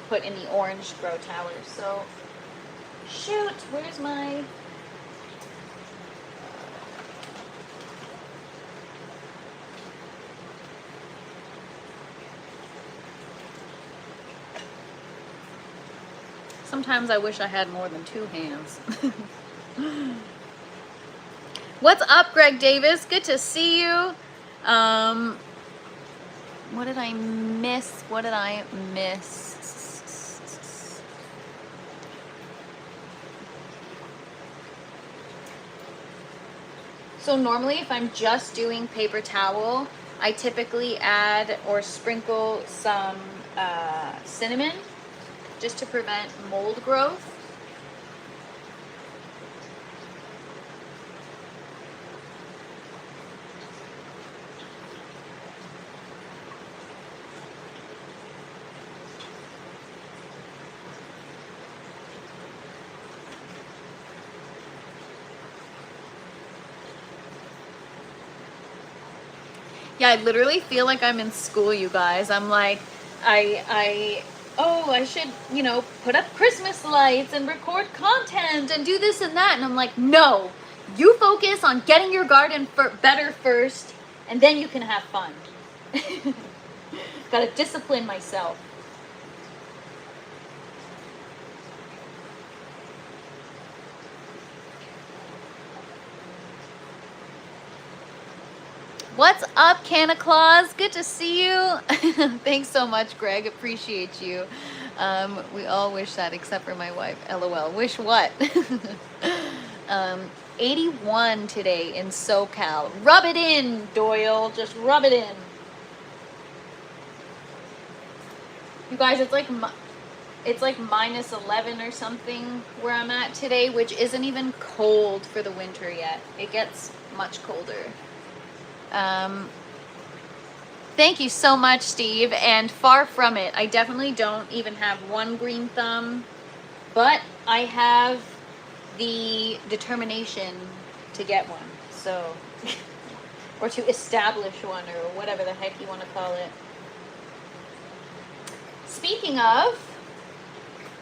put in the orange grow tower. So, shoot, where's my... Sometimes I wish I had more than 2 hands. What's up, Greg Davis? Good to see you. What did I miss? What did I miss? So normally if I'm just doing paper towel, I typically add or sprinkle some cinnamon just to prevent mold growth. Yeah, I literally feel like I'm in school, you guys. I'm like, I should, you know, put up Christmas lights and record content and do this and that. And I'm like, no, you focus on getting your garden better first, and then you can have fun. Gotta discipline myself. What's up, Canna Claus? Good to see you. Thanks so much, Greg. Appreciate you. We all wish that except for my wife. LOL. Wish what? 81 today in SoCal. Rub it in, Doyle. Just rub it in. You guys, it's like minus 11 or something where I'm at today, which isn't even cold for the winter yet. It gets much colder. Thank you so much, Steve, and far from it. I definitely don't even have one green thumb, but I have the determination to get one, so, or to establish one, or whatever the heck you want to call it. Speaking of,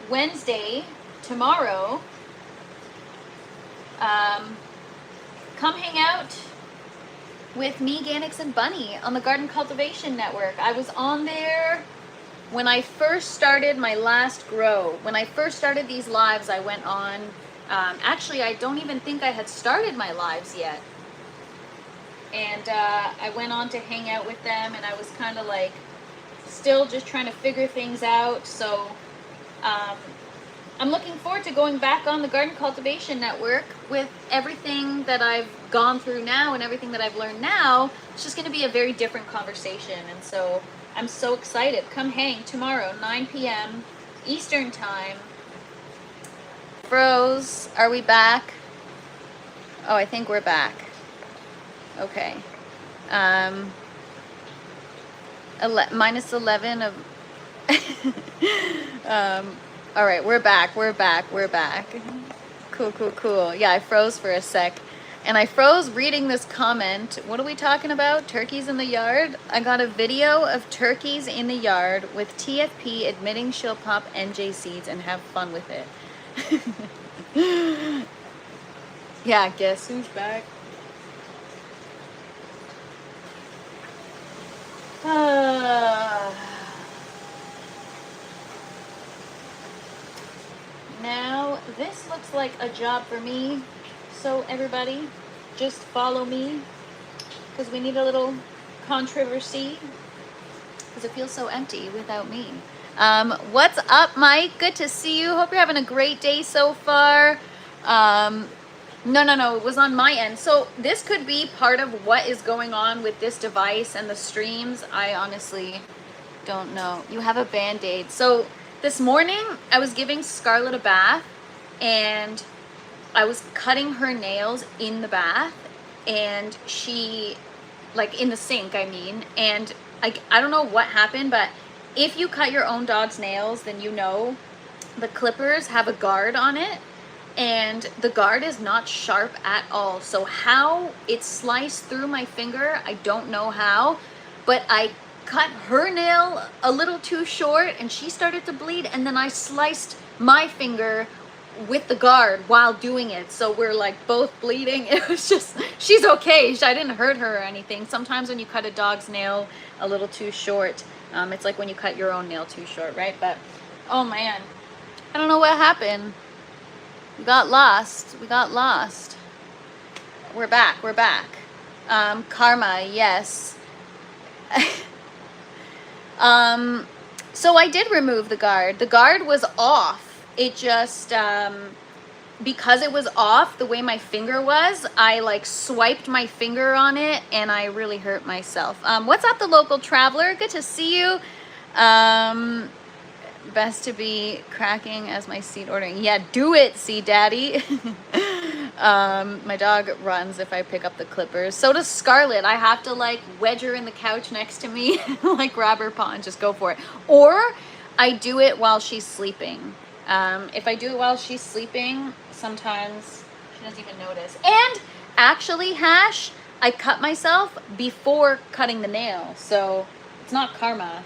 Wednesday, tomorrow, come hang out with me, Ganix, and Bunny on the Garden Cultivation Network. I was on there when I first started my last grow. When I first started these lives, I went on. Actually, I don't even think I had started my lives yet. And I went on to hang out with them, and I was kind of like still just trying to figure things out. So I'm looking forward to going back on the Garden Cultivation Network with everything that I've gone through now and everything that I've learned now. It's just going to be a very different conversation, and so I'm so excited. Come hang tomorrow, 9 p.m. Eastern Time. Froze, are we back? Oh, I think we're back. Okay. Minus 11 of... all right, we're back. Cool. Yeah, I froze for a sec. And I froze reading this comment. What are we talking about? Turkeys in the yard? I got a video of turkeys in the yard with TFP admitting she'll pop NJ seeds and have fun with it. Yeah, guess who's back? looks like a job for me. So everybody, just follow me because we need a little controversy because it feels so empty without me. What's up, Mike? Good to see you. Hope you're having a great day so far. No, it was on my end. So this could be part of what is going on with this device and the streams. I honestly don't know. You have a Band-Aid. So this morning I was giving Scarlett a bath and I was cutting her nails in the bath, and she, like in the sink, I mean, and I don't know what happened, but if you cut your own dog's nails, then you know the clippers have a guard on it, and the guard is not sharp at all. So how it sliced through my finger, I don't know how, but I cut her nail a little too short and she started to bleed, and then I sliced my finger with the guard while doing it, so we're like both bleeding. It was just, she's okay, I didn't hurt her or anything. Sometimes when you cut a dog's nail a little too short, it's like when you cut your own nail too short, right? But oh man, I don't know what happened. We got lost. We're back. Karma, yes. So I did remove the guard. The guard was off. It just, because it was off the way my finger was, I like swiped my finger on it and I really hurt myself. What's up, the local traveler? Good to see you. Best to be cracking as my seat ordering. Yeah, do it, see daddy. My dog runs if I pick up the clippers. So does Scarlett. I have to like wedge her in the couch next to me, like grab her paw and just go for it. Or I do it while she's sleeping. If I do it while she's sleeping, sometimes she doesn't even notice. And actually, Hash, I cut myself before cutting the nail, so it's not karma.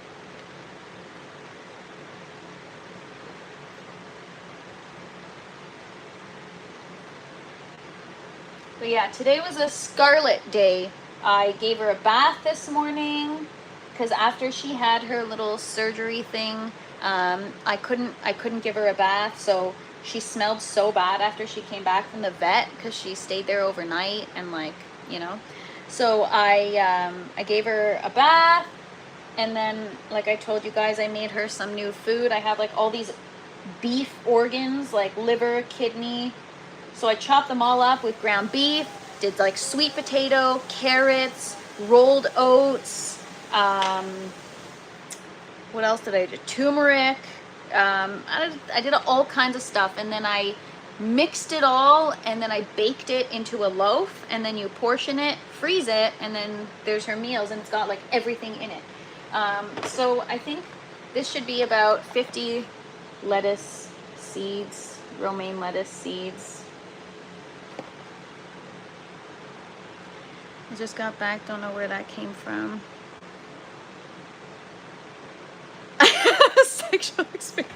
But yeah, today was a Scarlett day. I gave her a bath this morning because after she had her little surgery thing, I couldn't give her a bath, so she smelled so bad after she came back from the vet because she stayed there overnight and like, you know. So I gave her a bath, and then like I told you guys, I made her some new food. I have like all these beef organs, like liver, kidney. So I chopped them all up with ground beef, did like sweet potato, carrots, rolled oats, what else did I do? Turmeric. I did all kinds of stuff, and then I mixed it all, and then I baked it into a loaf, and then you portion it, freeze it, and then there's her meals, and it's got like everything in it. So I think this should be about 50 lettuce seeds, romaine lettuce seeds. I just got back, don't know where that came from. Sexual experience.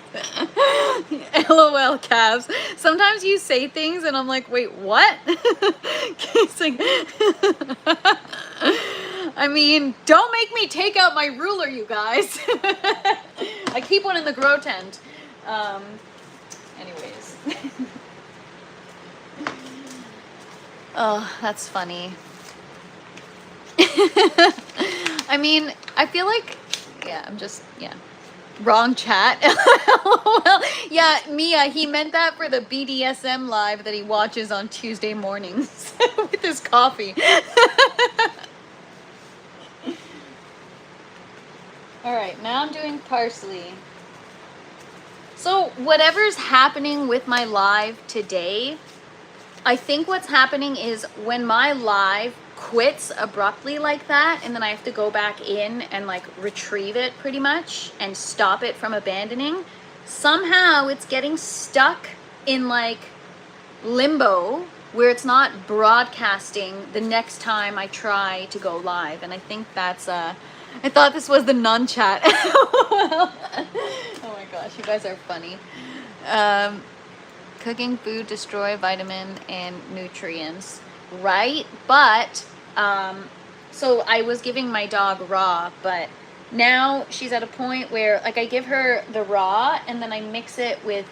LOL, calves. Sometimes you say things and I'm like, wait, what? It's like, I mean, don't make me take out my ruler, you guys. I keep one in the grow tent. Anyways. Oh, that's funny. I mean, I feel like, yeah, I'm just, yeah. Wrong chat. Well, yeah, Mia, he meant that for the BDSM live that he watches on Tuesday mornings with his coffee. All right, now I'm doing parsley. So whatever's happening with my live today, I think what's happening is when my live quits abruptly like that, and then I have to go back in and like retrieve it pretty much and stop it from abandoning, somehow it's getting stuck in like limbo where it's not broadcasting the next time I try to go live. And I think that's I thought this was the non-chat. Well, oh my gosh, you guys are funny. Cooking food destroy vitamin and nutrients, right? But so I was giving my dog raw, but now she's at a point where like I give her the raw and then I mix it with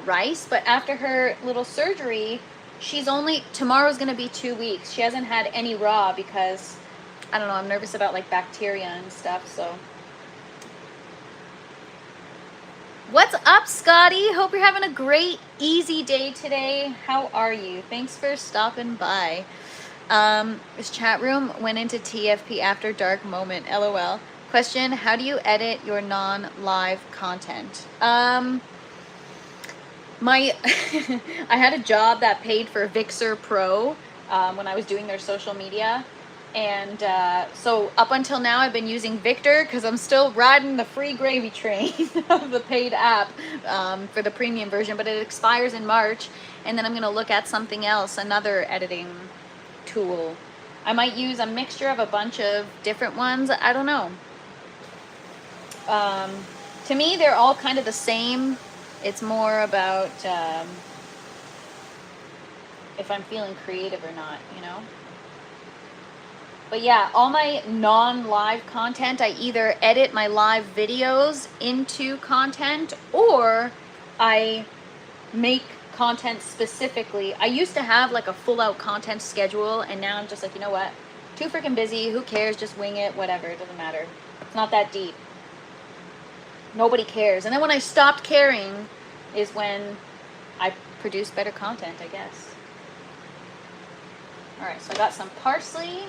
rice, but after her little surgery, tomorrow's gonna be 2 weeks. She hasn't had any raw because, I don't know, I'm nervous about like bacteria and stuff, so. What's up, Scotty? Hope you're having a great, easy day today. How are you? Thanks for stopping by. This chat room went into TFP after dark moment, LOL. Question, how do you edit your non-live content? I had a job that paid for Vixer Pro when I was doing their social media. And so up until now, I've been using Victor because I'm still riding the free gravy train of the paid app for the premium version, but it expires in March. And then I'm going to look at something else, another editing tool. I might use a mixture of a bunch of different ones. I don't know. To me, they're all kind of the same. It's more about if I'm feeling creative or not, you know? But yeah, all my non-live content, I either edit my live videos into content or I make content specifically. I used to have like a full-out content schedule, and now I'm just like, you know what? Too freaking busy. Who cares? Just wing it. Whatever. It doesn't matter. It's not that deep. Nobody cares. And then when I stopped caring is when I produce better content, I guess. All right, so I got some parsley.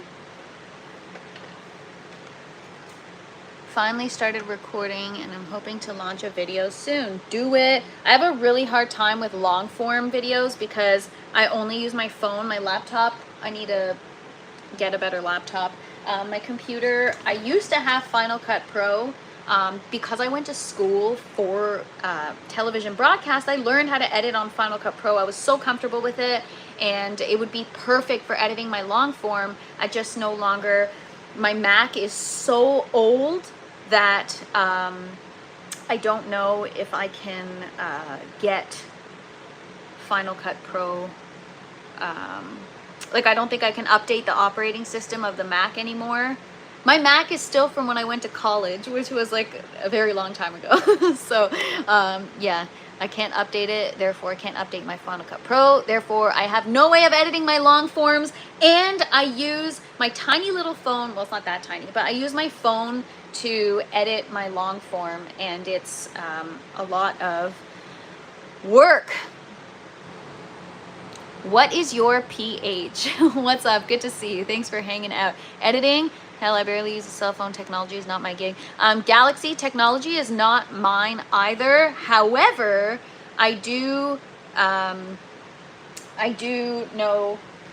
Finally started recording, and I'm hoping to launch a video soon. Do it. I have a really hard time with long form videos because I only use my phone, my laptop. I need to get a better laptop. My computer, I used to have Final Cut Pro. Because I went to school for television broadcast, I learned how to edit on Final Cut Pro. I was so comfortable with it, and it would be perfect for editing my long form. I just no longer, my Mac is so old that I don't know if I can get Final Cut Pro. Like, I don't think I can update the operating system of the Mac anymore. My Mac is still from when I went to college, which was like a very long time ago. So, yeah, I can't update it. Therefore, I can't update my Final Cut Pro. Therefore, I have no way of editing my long forms. And I use my tiny little phone. Well, it's not that tiny, but I use my phone to edit my long form. And it's a lot of work. What is your pH? What's up? Good to see you. Thanks for hanging out. Editing? Hell, I barely use the cell phone. Technology is not my gig. Galaxy technology is not mine either. However, I do know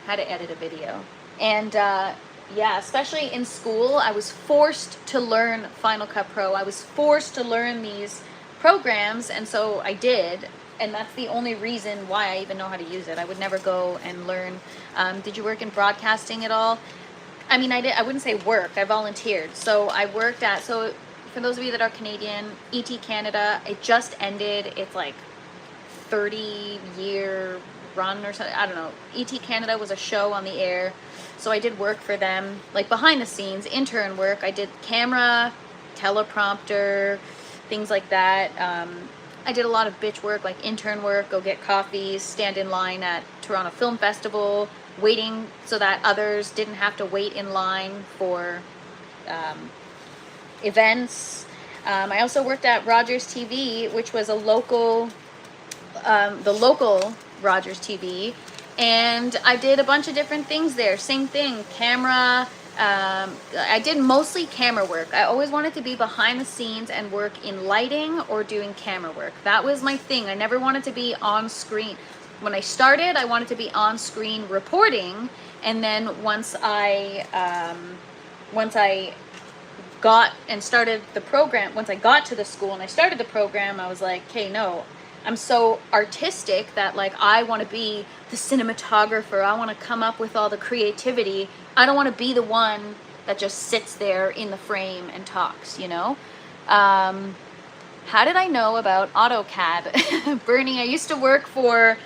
how to edit a video. And yeah, especially in school, I was forced to learn Final Cut Pro. I was forced to learn these programs, and so I did. And that's the only reason why I even know how to use it. I would never go and learn. Did you work in broadcasting at all? I mean, I wouldn't say work. I volunteered. So I worked at, so for those of you that are Canadian, ET Canada, it just ended. It's like 30-year run or something. I don't know. ET Canada was a show on the air. So I did work for them, like behind the scenes, intern work. I did camera, teleprompter, things like that. I did a lot of bitch work, like intern work, go get coffees, stand in line at Toronto Film Festival, waiting so that others didn't have to wait in line for events. I also worked at Rogers TV, which was a local, the local Rogers TV, and I did a bunch of different things there. Same thing, camera. I did mostly camera work. I always wanted to be behind the scenes and work in lighting or doing camera work. That was my thing. I never wanted to be on screen. When I started, I wanted to be on screen reporting, and then once I got and started the program, once I got to the school and I started the program, I was like, okay, no, I'm so artistic that like I want to be the cinematographer. I want to come up with all the creativity. I don't want to be the one that just sits there in the frame and talks, you know? How did I know about AutoCAD? Bernie, I used to work for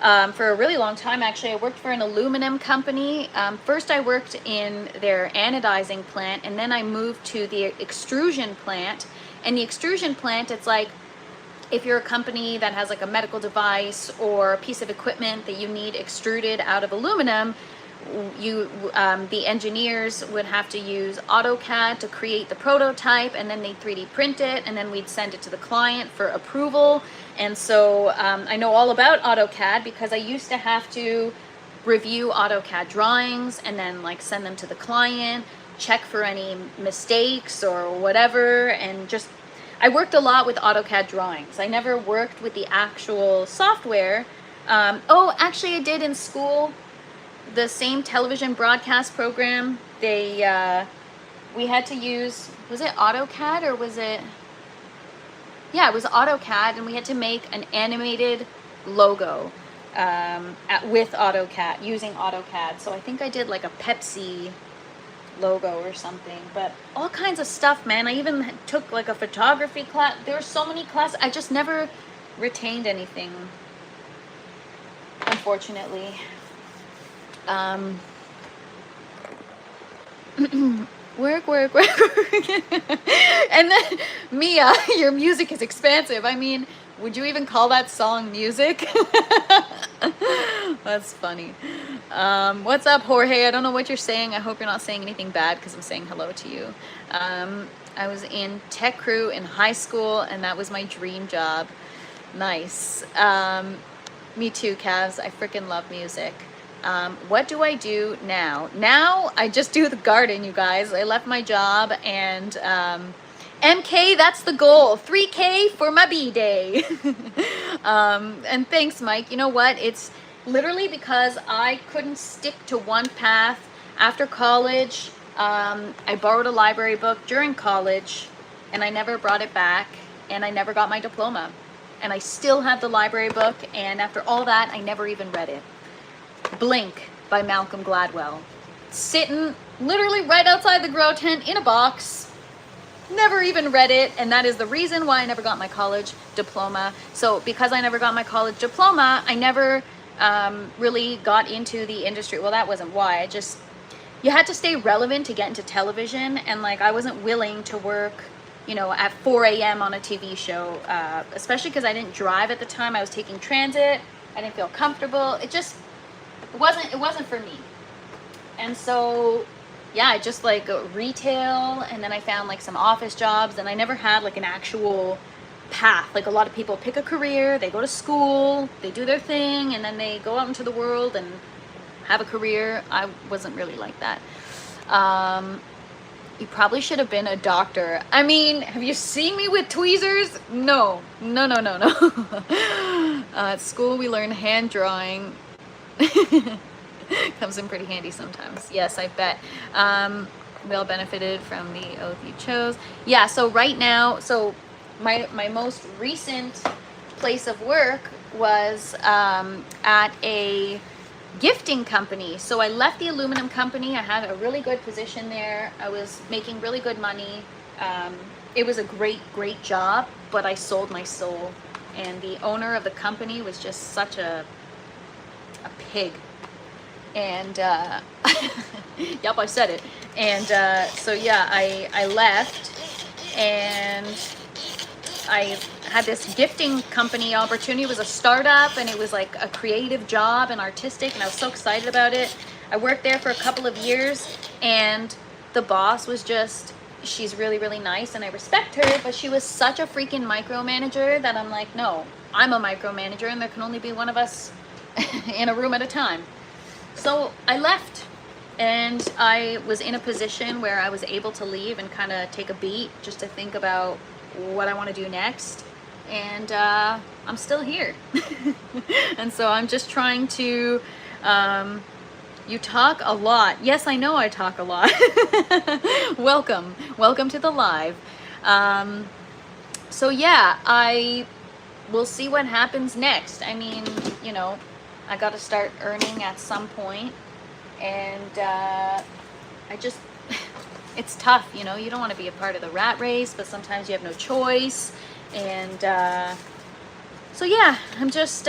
a really long time, actually. I worked for an aluminum company. First, I worked in their anodizing plant, and then I moved to the extrusion plant. And the extrusion plant, it's like if you're a company that has like a medical device or a piece of equipment that you need extruded out of aluminum, the engineers would have to use AutoCAD to create the prototype, and then they'd 3D print it, and then we'd send it to the client for approval. And so I know all about AutoCAD because I used to have to review AutoCAD drawings and then like send them to the client, check for any mistakes or whatever, and just I worked a lot with AutoCAD drawings. I never worked with the actual software. Oh, actually I did in school. The same television broadcast program, we had to use, was it AutoCAD or was it, yeah, it was AutoCAD, and we had to make an animated logo with AutoCAD, using AutoCAD. So I think I did like a Pepsi logo or something, but all kinds of stuff, man. I even took like a photography class. There were so many classes. I just never retained anything, unfortunately. Work. And then, Mia, your music is expansive. I mean, would you even call that song music? That's funny. What's up, Jorge? I don't know what you're saying. I hope you're not saying anything bad because I'm saying hello to you. I was in tech crew in high school, and that was my dream job. Nice. Me too, Cavs. I freaking love music. What do I do now? Now I just do the garden, you guys. I left my job, and MK, that's the goal. 3K for my B-day. And thanks, Mike. You know what? It's literally because I couldn't stick to one path. After college, I borrowed a library book during college, and I never brought it back, and I never got my diploma. And I still have the library book, and after all that, I never even read it. Blink by Malcolm Gladwell. Sitting literally right outside the grow tent in a box. Never even read it, and that is the reason why I never got my college diploma. So because I never got my college diploma, I never really got into the industry. Well, that wasn't why. You had to stay relevant to get into television, and like I wasn't willing to work, you know, at 4 a.m. on a TV show, especially because I didn't drive at the time. I was taking transit. I didn't feel comfortable. It wasn't for me. And so yeah, I just like retail, and then I found like some office jobs, and I never had like an actual path. Like a lot of people pick a career, they go to school, they do their thing, and then they go out into the world and have a career. I wasn't really like that. You probably should have been a doctor. I mean, have you seen me with tweezers? No. At school we learned hand drawing. Comes in pretty handy sometimes. Yes, I bet. We all benefited from the oath you chose. Yeah, so right now, so my most recent place of work was at a gifting company. So I left the aluminum company. I had a really good position there. I was making really good money. It was a great job, but I sold my soul. And the owner of the company was just such a pig. And yep, I said it. And so yeah, I left, and I had this gifting company opportunity. It was a startup, and it was like a creative job and artistic, and I was so excited about it. I worked there for a couple of years, and the boss was just, she's really nice, and I respect her, but she was such a freaking micromanager that I'm like, no, I'm a micromanager, and there can only be one of us in a room at a time. So I left, and I was in a position where I was able to leave and kind of take a beat just to think about what I want to do next. And I'm still here. And so I'm just trying to, you talk a lot. Yes, I know I talk a lot. Welcome to the live. So yeah, I will see what happens next. I mean, you know, I got to start earning at some point, and it's tough, you know. You don't want to be a part of the rat race, but sometimes you have no choice. And so yeah, I'm just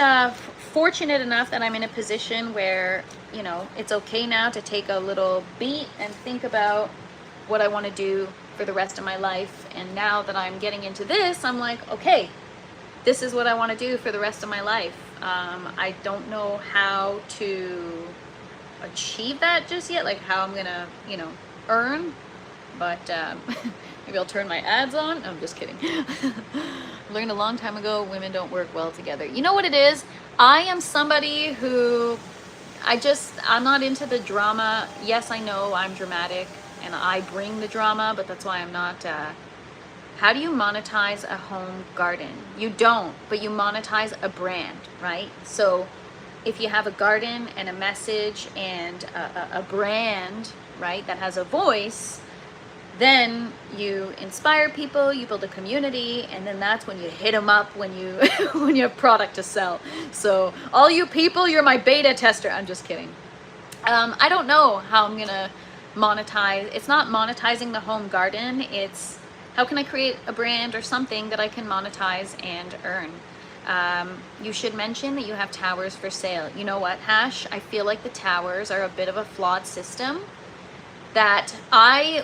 fortunate enough that I'm in a position where, you know, it's okay now to take a little beat and think about what I want to do for the rest of my life. And now that I'm getting into this, I'm like, okay, this is what I want to do for the rest of my life. I don't know how to achieve that just yet, like how I'm gonna, you know, earn, but maybe I'll turn my ads on. I'm just kidding. Learned a long time ago, women don't work well together. You know what it is? I am somebody who, I'm not into the drama. Yes, I know I'm dramatic and I bring the drama, but that's why I'm not, how do you monetize a home garden? You don't, but you monetize a brand, right? So if you have a garden and a message and a brand, right, that has a voice, then you inspire people, you build a community, and then that's when you hit them up when you when you have product to sell. So all you people, you're my beta tester. I'm just kidding. I don't know how I'm gonna monetize. It's not monetizing the home garden. It's how can I create a brand or something that I can monetize and earn. You should mention that you have towers for sale. You know what, Hash? I feel like the towers are a bit of a flawed system. That I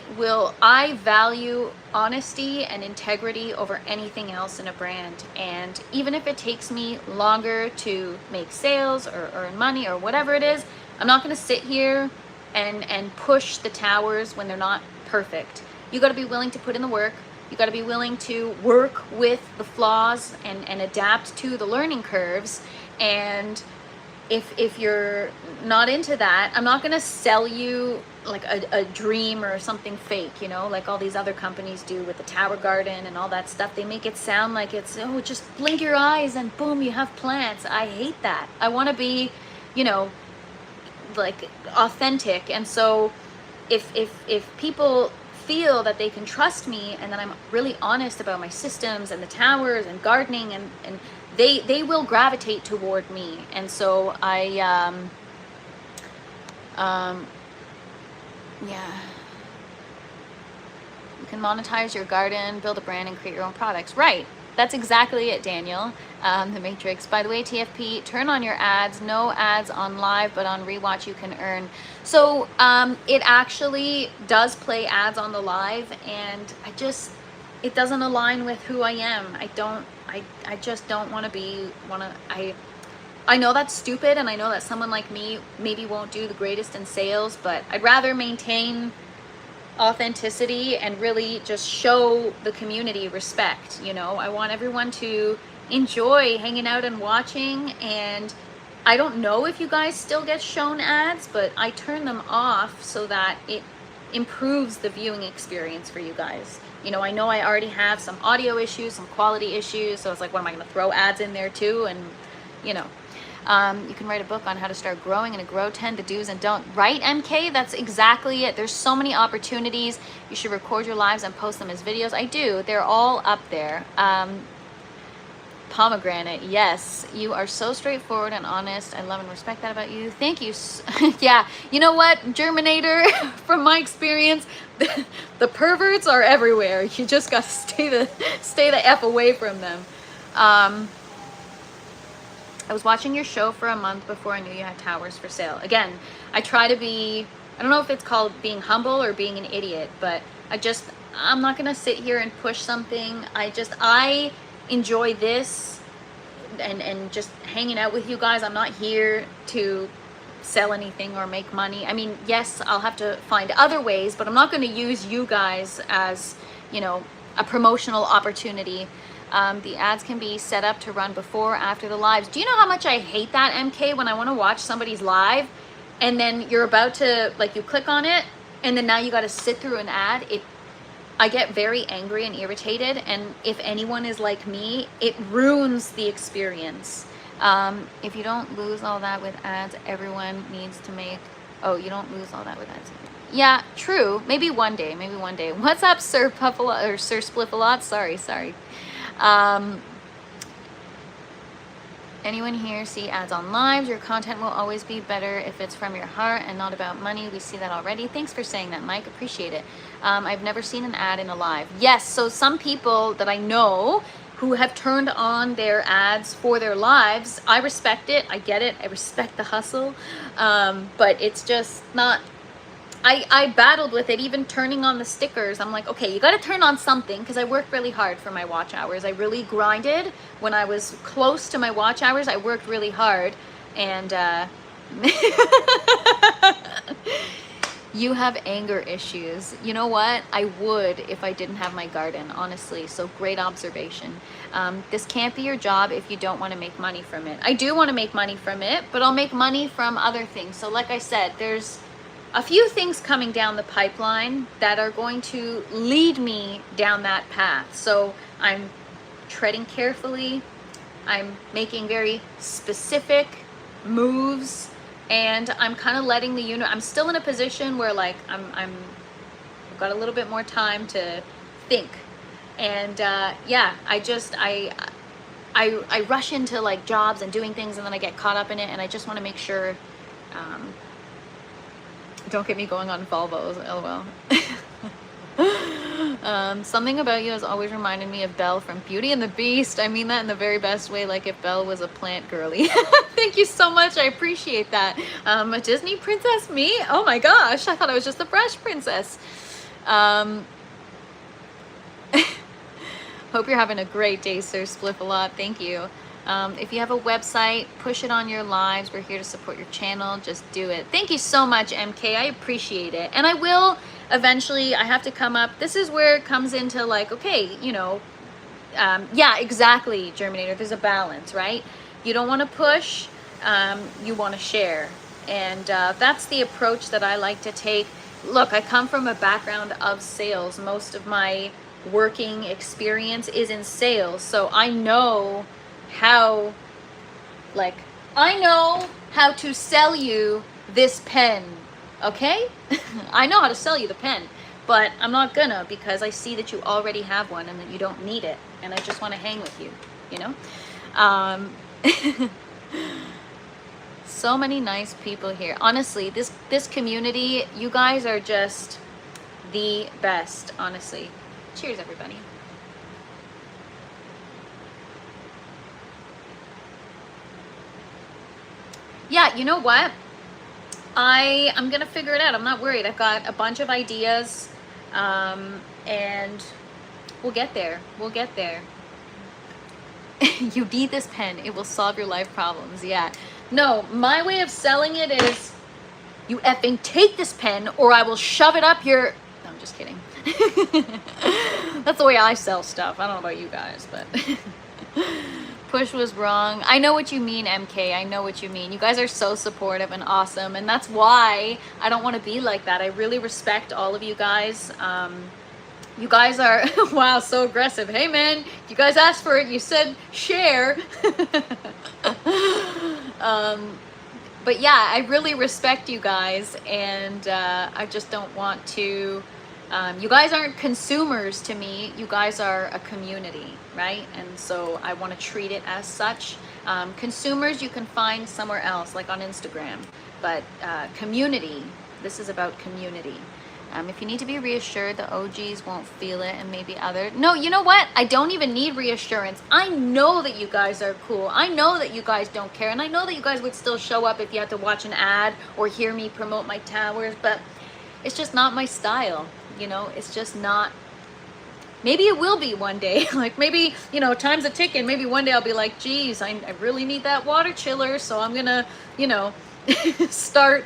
value honesty and integrity over anything else in a brand. And even if it takes me longer to make sales or earn money or whatever it is, I'm not going to sit here and push the towers when they're not perfect. You got to be willing to put in the work. You got to be willing to work with the flaws and adapt to the learning curves. And if you're not into that, I'm not going to sell you like a dream or something fake, you know, like all these other companies do with the tower garden and all that stuff. They make it sound like it's, oh, just blink your eyes and boom, you have plants. I hate that. I want to be, you know, like authentic. And so if people feel that they can trust me and that I'm really honest about my systems and the towers and gardening, and they will gravitate toward me. And so yeah, you can monetize your garden, build a brand, and create your own products. Right, that's exactly it, Daniel. The Matrix. By the way, TFP, turn on your ads. No ads on live, but on rewatch you can earn. So it actually does play ads on the live, and it doesn't align with who I am. I just don't want to I know that's stupid, and I know that someone like me maybe won't do the greatest in sales, but I'd rather maintain authenticity and really just show the community respect. You know, I want everyone to enjoy hanging out and watching. And I don't know if you guys still get shown ads, but I turn them off so that it improves the viewing experience for you guys. You know I already have some audio issues, some quality issues, so it's like, what am I going to throw ads in there too? And you know, you can write a book on how to start growing in a grow tent, the do's and don't. Right, MK? That's exactly it. There's so many opportunities. You should record your lives and post them as videos. I do. They're all up there. Pomegranate, yes. You are so straightforward and honest. I love and respect that about you. Thank you. Yeah. You know what, Germinator, from my experience, the perverts are everywhere. You just got to stay the F away from them. I was watching your show for a month before I knew you had towers for sale. Again, I try to be, I don't know if it's called being humble or being an idiot, but I'm not going to sit here and push something. I enjoy this and just hanging out with you guys. I'm not here to sell anything or make money. I mean, yes, I'll have to find other ways, but I'm not going to use you guys as, you know, a promotional opportunity. The ads can be set up to run before or after the lives. Do you know how much I hate that, MK, when I want to watch somebody's live and then you're about to, like, you click on it and then now you got to sit through an ad? I get very angry and irritated, and if anyone is like me, it ruins the experience. If you don't lose all that with ads, everyone needs to make, oh, you don't lose all that with ads. Yeah, true. Maybe one day. What's up, Sir Puffalot, or Sir Spliffalot? Sorry. Anyone here see ads on lives? Your content will always be better if it's from your heart and not about money. We see that already. Thanks for saying that, Mike. Appreciate it. I've never seen an ad in a live. Yes, so some people that I know who have turned on their ads for their lives, I respect it. I get it. I respect the hustle. But it's just not, I battled with it, even turning on the stickers. I'm like, okay, you got to turn on something, because I worked really hard for my watch hours. I really grinded when I was close to my watch hours. I worked really hard, and you have anger issues. You know what? I would if I didn't have my garden, honestly. So great observation. This can't be your job if you don't want to make money from it. I do want to make money from it, but I'll make money from other things. So like I said, there's a few things coming down the pipeline that are going to lead me down that path. So I'm treading carefully. I'm making very specific moves, and I'm kind of letting the unit, I'm still in a position where like I've got a little bit more time to think. And yeah, I rush into like jobs and doing things, and then I get caught up in it, and I just want to make sure, don't get me going on Volvos, lol. Something about you has always reminded me of Belle from Beauty and the Beast. I mean that in the very best way, like if Belle was a plant girly. Thank you so much, I appreciate that. A Disney princess, me? Oh my gosh, I thought I was just a fresh princess. Hope you're having a great day, Sir Spliff-a-lot. Thank you. If you have a website, push it on your lives. We're here to support your channel. Just do it. Thank you so much, MK. I appreciate it. And I will eventually, I have to come up. This is where it comes into like, okay, you know, yeah, exactly, Germinator. There's a balance, right? You don't want to push, you want to share. And that's the approach that I like to take. Look, I come from a background of sales. Most of my working experience is in sales. So I know how, like, I know how to sell you this pen, okay? I know how to sell you the pen, but I'm not gonna, because I see that you already have one and that you don't need it, and I just want to hang with you, you know? So many nice people here. Honestly, this community, you guys are just the best, honestly. Cheers, everybody. Yeah, you know what? I'm gonna figure it out. I'm not worried. I've got a bunch of ideas, and we'll get there. We'll get there. You need this pen. It will solve your life problems. Yeah. No, my way of selling it is, you effing take this pen or I will shove it up your... No, I'm just kidding. That's the way I sell stuff. I don't know about you guys, but... Push was wrong. I know what you mean, MK. I know what you mean. You guys are so supportive and awesome, and that's why I don't want to be like that. I really respect all of you guys. You guys are, wow, so aggressive. Hey, man, you guys asked for it. You said share. But yeah, I really respect you guys, and I just don't want to... you guys aren't consumers to me. You guys are a community, right? And so I want to treat it as such. Consumers you can find somewhere else, like on Instagram. But community, this is about community. If you need to be reassured, the OGs won't feel it, and maybe other... No, you know what? I don't even need reassurance. I know that you guys are cool. I know that you guys don't care. And I know that you guys would still show up if you had to watch an ad or hear me promote my towers. But it's just not my style. You know, it's just not... Maybe it will be one day. Like maybe, you know, time's a ticking. Maybe one day I'll be like, geez, I really need that water chiller. So I'm going to, you know, start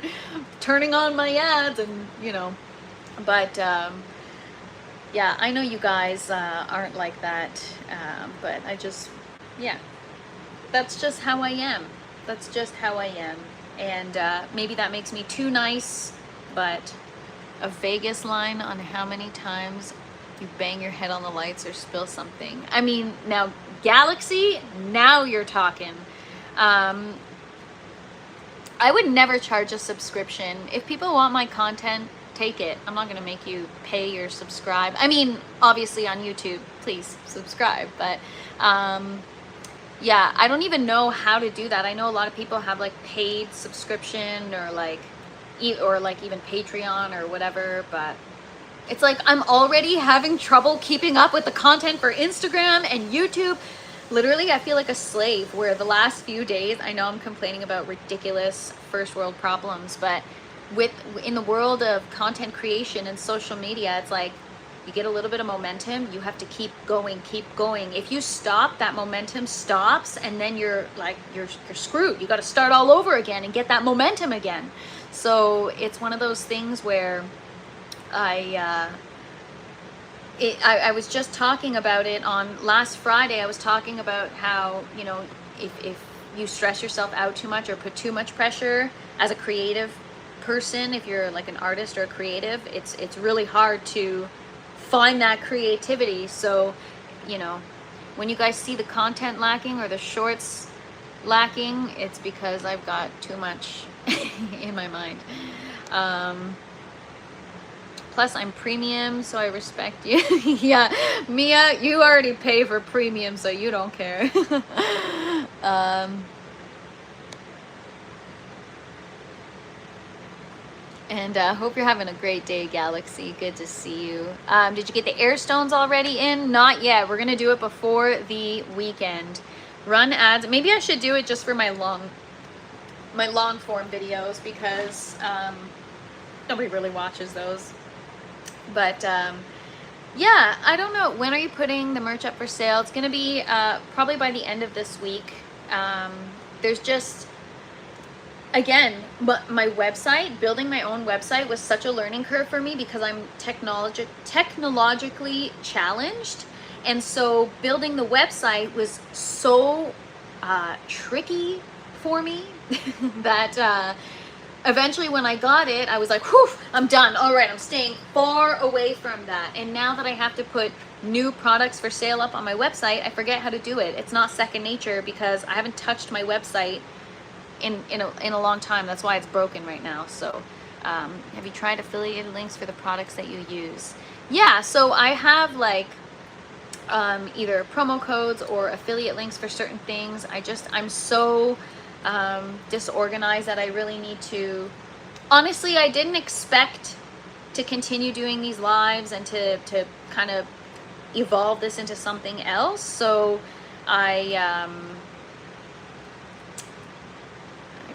turning on my ads and, you know... But yeah, I know you guys aren't like that, but I just, yeah, that's just how I am. That's just how I am. And maybe that makes me too nice, but a Vegas line on how many times you bang your head on the lights or spill something. I mean, now Galaxy, now you're talking. I would never charge a subscription. If people want my content, take it. I'm not going to make you pay or subscribe. I mean, obviously on YouTube, please subscribe. But yeah, I don't even know how to do that. I know a lot of people have like paid subscription or like even Patreon or whatever. But it's like I'm already having trouble keeping up with the content for Instagram and YouTube. Literally, I feel like a slave, where the last few days, I know I'm complaining about ridiculous first world problems, but with in the world of content creation and social media, it's like you get a little bit of momentum, you have to keep going, keep going. If you stop, that momentum stops, and then you're like you're screwed. You got to start all over again and get that momentum again. So it's one of those things where I was just talking about it on last Friday. I was talking about how, you know, if you stress yourself out too much or put too much pressure as a creative person, if you're like an artist or a creative, it's really hard to find that creativity. So, you know, when you guys see the content lacking or the shorts lacking, it's because I've got too much in my mind. Plus I'm premium, so I respect you. Yeah, Mia, you already pay for premium, so you don't care. And hope you're having a great day, Galaxy. Good to see you. Did you get the air stones already in? Not yet. We're gonna do it before the weekend. Run ads. Maybe I should do it just for my long form videos, because nobody really watches those. But yeah, I don't know. When are you putting the merch up for sale? It's gonna be probably by the end of this week. There's just, again, my website, building my own website was such a learning curve for me because I'm technologically challenged. And so building the website was so tricky for me that eventually when I got it, I was like, whew, I'm done. All right, I'm staying far away from that. And now that I have to put new products for sale up on my website, I forget how to do it. It's not second nature because I haven't touched my website in a long time. That's why it's broken right now. So have you tried affiliated links for the products that you use? Yeah, so I have like either promo codes or affiliate links for certain things. I'm so disorganized that I really need to, honestly, I didn't expect to continue doing these lives and to kind of evolve this into something else. So I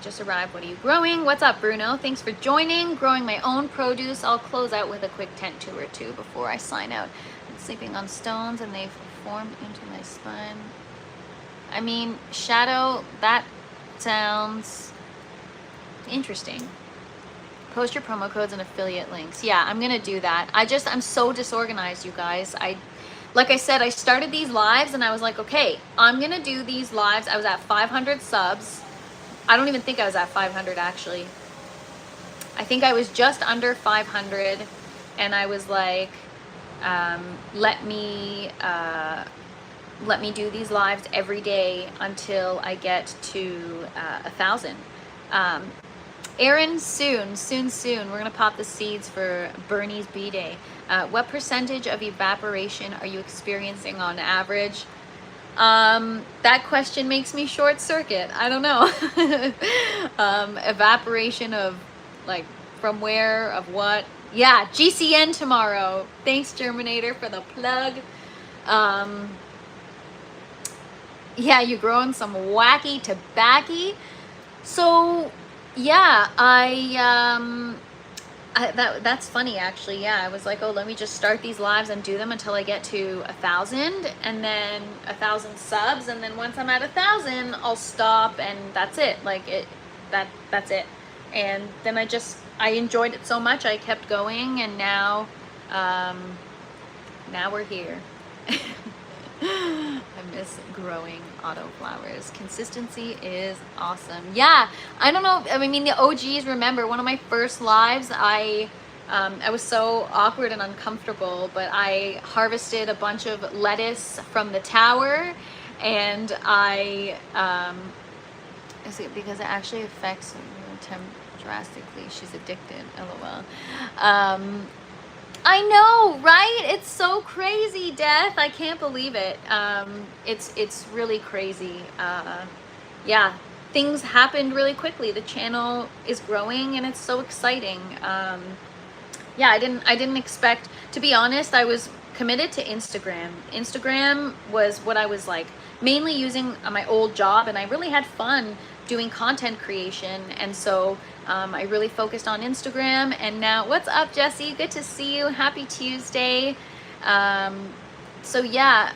just arrived. What are you growing? What's up, Bruno? Thanks for joining. Growing my own produce. I'll close out with a quick tent tour or two before I sign out. I'm sleeping on stones and they've formed into my spine. I mean, Shadow, that sounds interesting. Post your promo codes and affiliate links. Yeah, I'm gonna do that. I'm so disorganized, you guys. Like I said, I started these lives and I was like, okay, I'm gonna do these lives. I was at 500 subs. I don't even think I was at 500 actually. I think I was just under 500, and I was like, let me do these lives every day until I get to 1,000. Aaron, soon. We're gonna pop the seeds for Bernie's B-Day. What percentage of evaporation are you experiencing on average? That question makes me short circuit. I don't know. Evaporation of, like, from where, of what? Yeah, GCN tomorrow. Thanks, Germinator, for the plug. Yeah, you're growing some wacky tobacco. So yeah, that's funny actually. Yeah, I was like, oh, let me just start these lives and do them until I get to 1,000, and then 1,000 subs, and then once I'm at 1,000, I'll stop, and that's it. Like that's it. And then I enjoyed it so much, I kept going, and now we're here. I miss growing autoflowers. Consistency is awesome. Yeah, I don't know. I mean, the OGs remember one of my first lives. I was so awkward and uncomfortable, but I harvested a bunch of lettuce from the tower, and is it because it actually affects temp drastically? She's addicted. LOL. I know, right? It's so crazy, Death. I can't believe it. It's really crazy. Yeah, things happened really quickly. The channel is growing, and it's so exciting. Yeah, I didn't expect, to be honest. I was committed to Instagram. Instagram was what I was like mainly using on my old job, and I really had fun doing content creation. And so I really focused on Instagram. And now, what's up, Jesse? Good to see you. Happy Tuesday. So yeah,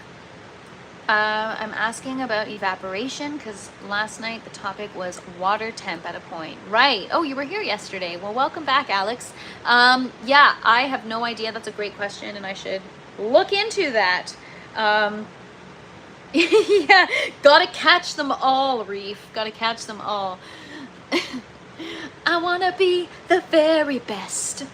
I'm asking about evaporation because last night the topic was water temp at a point. Right. Oh, you were here yesterday. Well, welcome back, Alex. Yeah, I have no idea. That's a great question, and I should look into that. Yeah, gotta catch them all, Reef. Gotta catch them all. I wanna be the very best.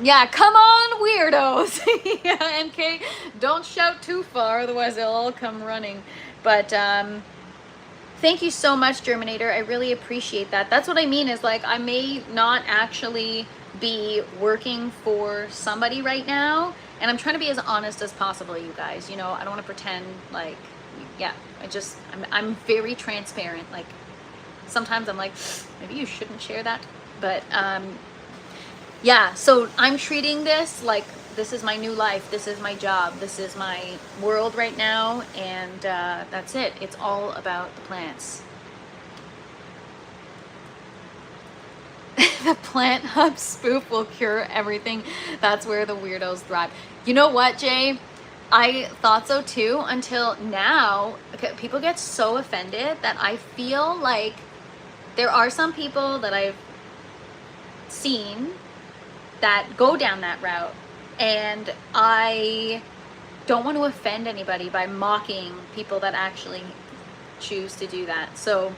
Yeah, come on, weirdos. Yeah, MK, don't shout too far, otherwise they'll all come running. But thank you so much, Germinator. I really appreciate that. That's what I mean, is like, I may not actually be working for somebody right now, and I'm trying to be as honest as possible, you guys. You know, I don't want to pretend like, yeah, I'm very transparent. Like, sometimes I'm like, maybe you shouldn't share that. But yeah, so I'm treating this like this is my new life. This is my job. This is my world right now. And that's it. It's all about the plants. The Plant Hub spoof will cure everything. That's where the weirdos thrive. You know what, Jay? I thought so too until now. Okay, people get so offended that I feel like there are some people that I've seen that go down that route, and I don't want to offend anybody by mocking people that actually choose to do that. So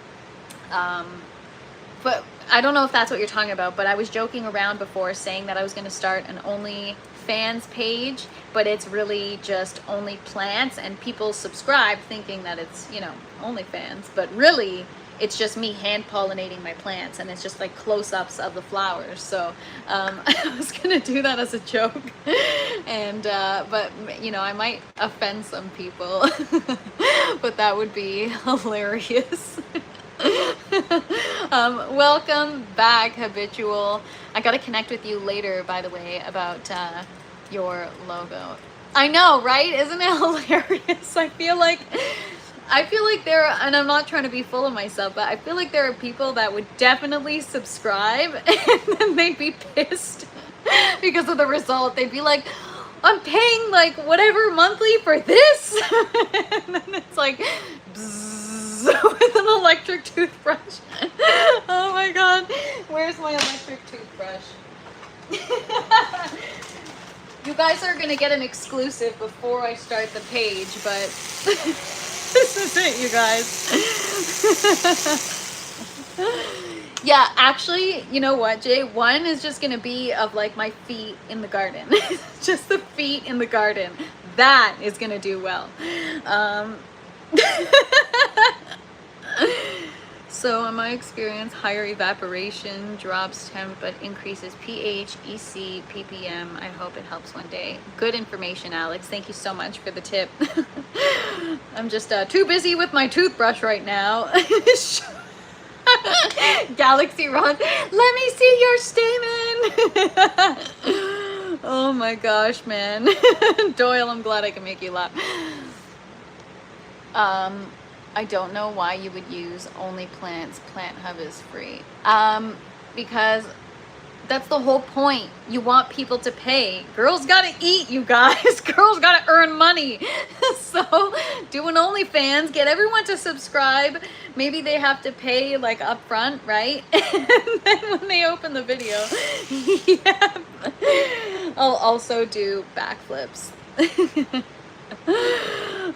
but I don't know if that's what you're talking about, but I was joking around before saying that I was going to start an OnlyFans page, but it's really just only plants, and people subscribe thinking that it's, you know, OnlyFans, but really it's just me hand pollinating my plants, and it's just like close-ups of the flowers. So I was gonna do that as a joke, and but you know, I might offend some people, but that would be hilarious. Welcome back, Habitual. I gotta connect with you later, by the way, about your logo. I know, right? Isn't it hilarious? I feel like there are, and I'm not trying to be full of myself, but I feel like there are people that would definitely subscribe and then they'd be pissed because of the result. They'd be like, I'm paying like whatever monthly for this. And then it's like, bzzz, with an electric toothbrush. Oh my God. Where's my electric toothbrush? You guys are going to get an exclusive before I start the page, but this is it, you guys. Yeah, actually, you know what, Jay? One is just going to be of like my feet in the garden. Just the feet in the garden. That is going to do well. So in my experience, higher evaporation drops temp but increases pH, EC, ppm. I hope it helps one day. Good information, Alex. Thank you so much for the tip. I'm just too busy with my toothbrush right now. Galaxy Ron, let me see your stamen. Oh my gosh, man. Doyle, I'm glad I can make you laugh. I don't know why you would use only plants. Plant Hub is free. Because that's the whole point. You want people to pay. Girls gotta eat, you guys. Girls gotta earn money. So do an OnlyFans, get everyone to subscribe. Maybe they have to pay like upfront, right? And then when they open the video, yeah. I'll also do backflips.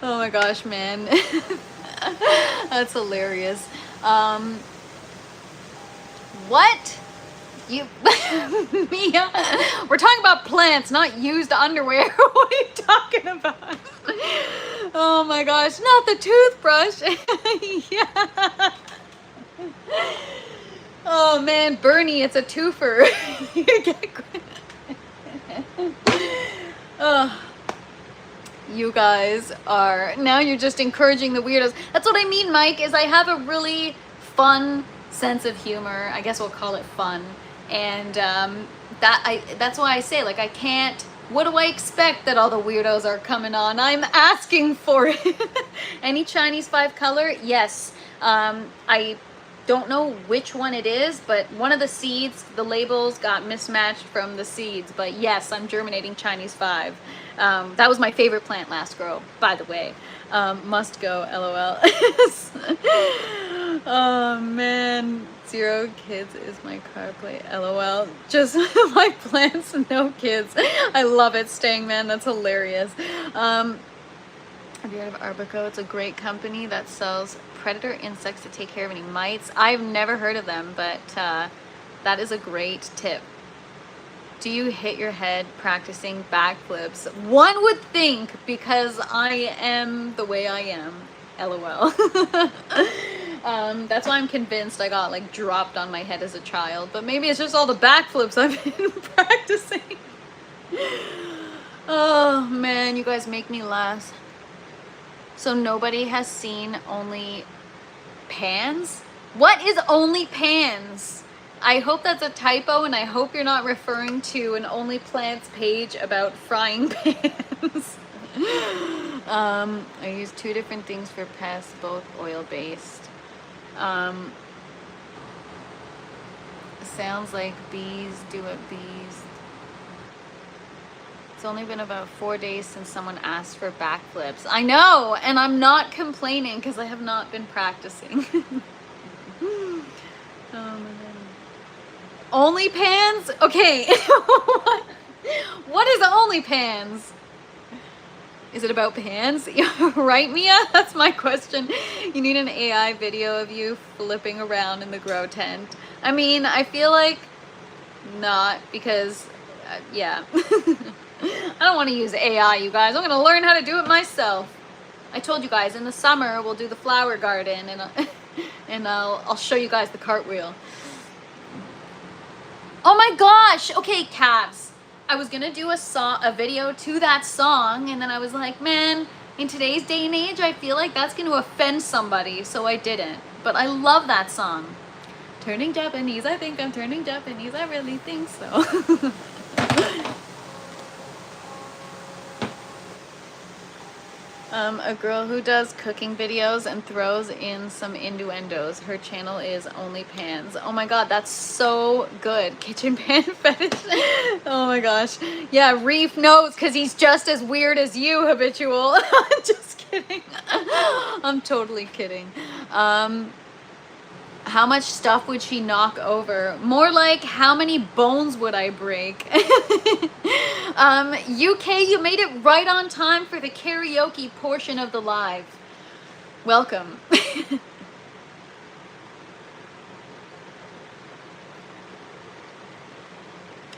Oh my gosh, man. That's hilarious. What? You, Mia, we're talking about plants, not used underwear. What are you talking about? Oh my gosh, not the toothbrush. Yeah. Oh man, Bernie, it's a twofer. Oh. You guys are, now you're just encouraging the weirdos. That's what I mean, Mike, is I have a really fun sense of humor. I guess we'll call it fun. And that's why I say, like, I can't What do I expect that all the weirdos are coming on? I'm asking for it. Any Chinese 5 color? Yes. I don't know which one it is, but one of the seeds, the labels got mismatched from the seeds. But yes, I'm germinating Chinese 5. That was my favorite plant last grow, by the way. Must go, LOL. Oh man, 0 kids is my car plate, LOL. Just my plants, no kids. I love it, Staying Man, that's hilarious. Have you heard of Arbico? It's a great company that sells predator insects to take care of any mites. I've never heard of them, but that is a great tip. Do you hit your head practicing backflips? One would think, because I am the way I am. LOL. That's why I'm convinced I got like dropped on my head as a child, but maybe it's just all the backflips I've been practicing. Oh man, you guys make me laugh. So nobody has seen Only Pans? What is Only Pans? I hope that's a typo, and I hope you're not referring to an Only Plants page about frying pans. I use 2 different things for pests, both oil-based. Sounds like bees do what bees. It's only been about 4 days since someone asked for backflips. I know, and I'm not complaining because I have not been practicing. Oh my God. Only Pans? Okay. What is Only Pans? Is it about pans? Right, Mia? That's my question. You need an AI video of you flipping around in the grow tent. I mean, I feel like not, because, yeah. I don't want to use AI, you guys. I'm going to learn how to do it myself. I told you guys, in the summer, we'll do the flower garden, and I'll show you guys the cartwheel. Oh my gosh! Okay, calves. I was gonna do a video to that song, and then I was like, man, in today's day and age, I feel like that's gonna offend somebody, so I didn't. But I love that song. Turning Japanese, I think I'm turning Japanese, I really think so. A girl who does cooking videos and throws in some innuendos. Her channel is Only Pans. Oh my god, that's so good. Kitchen pan fetish. Oh my gosh. Yeah, Reef knows because he's just as weird as you, Habitual. Just kidding. I'm totally kidding. How much stuff would she knock over? More like, how many bones would I break? UK, you made it right on time for the karaoke portion of the live. Welcome.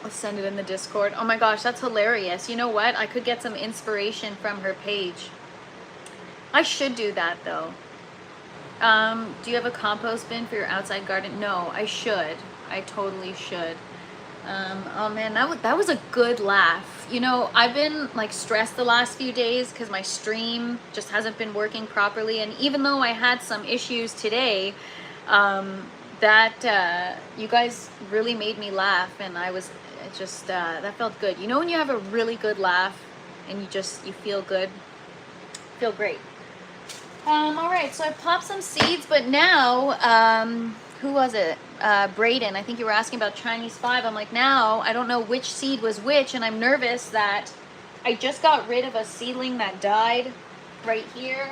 I'll send it in the Discord. Oh my gosh, that's hilarious. You know what? I could get some inspiration from her page. I should do that though. Do you have a compost bin for your outside garden? No, I should. I totally should. Oh man, that was a good laugh. You know, I've been like stressed the last few days because my stream just hasn't been working properly. And even though I had some issues today, you guys really made me laugh, and that felt good. You know when you have a really good laugh and you feel good? Feel great. All right, so I popped some seeds, but now, who was it? Brayden, I think you were asking about Chinese 5. I'm like, now I don't know which seed was which, and I'm nervous that I just got rid of a seedling that died right here.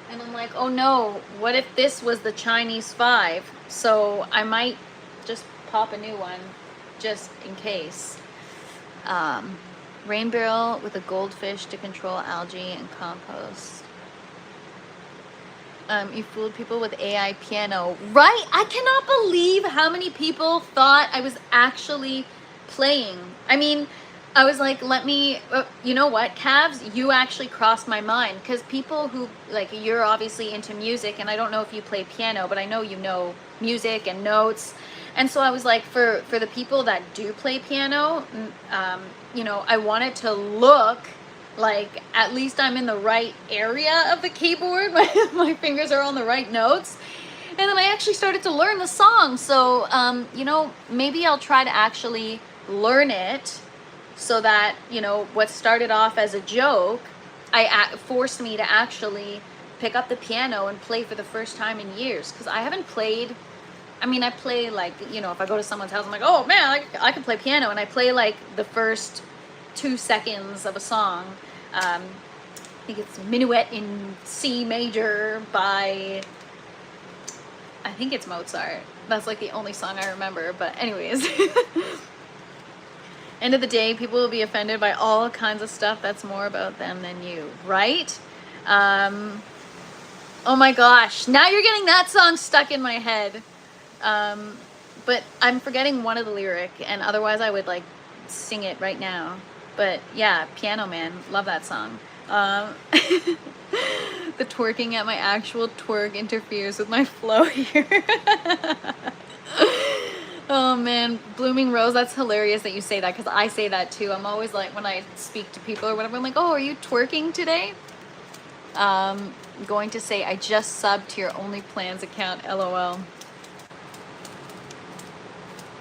And I'm like, oh no, what if this was the Chinese 5? So I might just pop a new one just in case. Rain barrel with a goldfish to control algae and compost. You fooled people with AI piano. Right? I cannot believe how many people thought I was actually playing. I mean, I was like, you know what, Calves? You actually crossed my mind. Because people who, like, you're obviously into music, and I don't know if you play piano, but I know you know music and notes. And so I was like, for the people that do play piano, you know, I want it to look like at least I'm in the right area of the keyboard. My fingers are on the right notes. And then I actually started to learn the song. So, you know, maybe I'll try to actually learn it so that, you know, what started off as a joke, forced me to actually pick up the piano and play for the first time in years, because I haven't played. I mean, I play, like, you know, if I go to someone's house, I'm like, oh man, I can play piano, and I play like the first 2 seconds of a song. I think it's Minuet in C major by, I think it's Mozart. That's like the only song I remember, but anyways. End of the day, people will be offended by all kinds of stuff that's more about them than you, right? Oh my gosh, now you're getting that song stuck in my head. But I'm forgetting one of the lyric, and otherwise I would like sing it right now. But yeah, Piano Man, love that song. The twerking at my actual twerk interferes with my flow here. Oh man, Blooming Rose, that's hilarious that you say that, because I say that too. I'm always like, when I speak to people or whatever, I'm like, oh, are you twerking today? Going to say, I just subbed to your OnlyPlans account, LOL.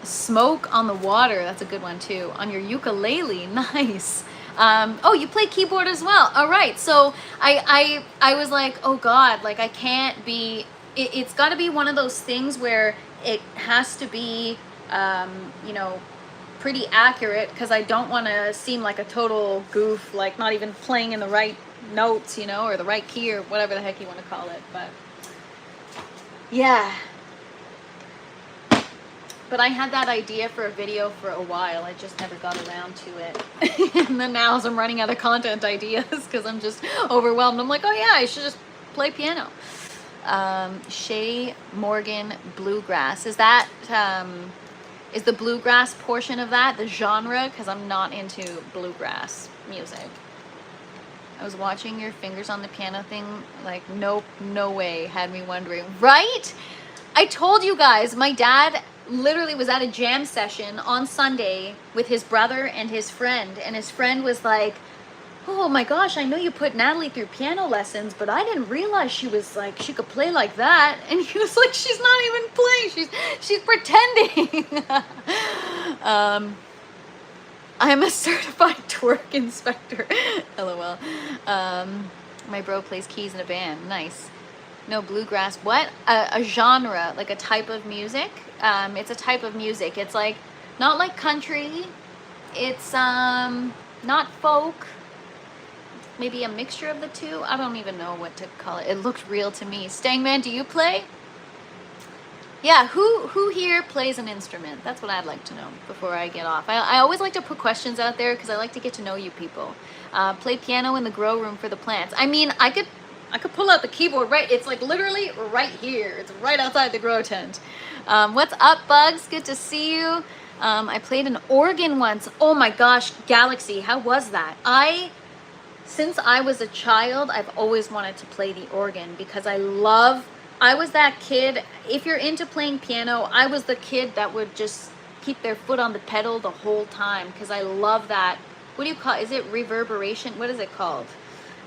Smoke on the Water, that's a good one too. On your ukulele, nice. Oh, you play keyboard as well. All right, so I was like, oh God, like I can't be, it's got to be one of those things where it has to be, you know, pretty accurate, because I don't want to seem like a total goof, like not even playing in the right notes, you know, or the right key, or whatever the heck you want to call it. But yeah. But I had that idea for a video for a while. I just never got around to it. And then now as I'm running out of content ideas, because I'm just overwhelmed, I'm like, oh yeah, I should just play piano. Shay Morgan Bluegrass. Is that, is the bluegrass portion of that the genre? Because I'm not into bluegrass music. I was watching your fingers on the piano thing, like, nope, no way, had me wondering. Right? I told you guys, my dad literally was at a jam session on Sunday with his brother and his friend was like, oh my gosh, I know you put Natalie through piano lessons, but I didn't realize she was like, she could play like that. And he was like, she's not even playing, she's pretending. I'm a certified twerk inspector. LOL. My bro plays keys in a band. Nice. No, bluegrass. What? A genre, like a type of music. It's a type of music. It's like, not like country. It's not folk. Maybe a mixture of the two. I don't even know what to call it. It looked real to me. Stangman, do you play? Yeah, who here plays an instrument? That's what I'd like to know before I get off. I always like to put questions out there because I like to get to know you people. Play piano in the grow room for the plants. I mean, I could pull out the keyboard, right? It's like literally right here. It's right outside the grow tent. What's up, Bugs? Good to see you. I played an organ once. Oh my gosh, Galaxy, how was that? Since I was a child, I've always wanted to play the organ because I was that kid. If you're into playing piano, I was the kid that would just keep their foot on the pedal the whole time because I love that. What do you call it? Is it reverberation? What is it called?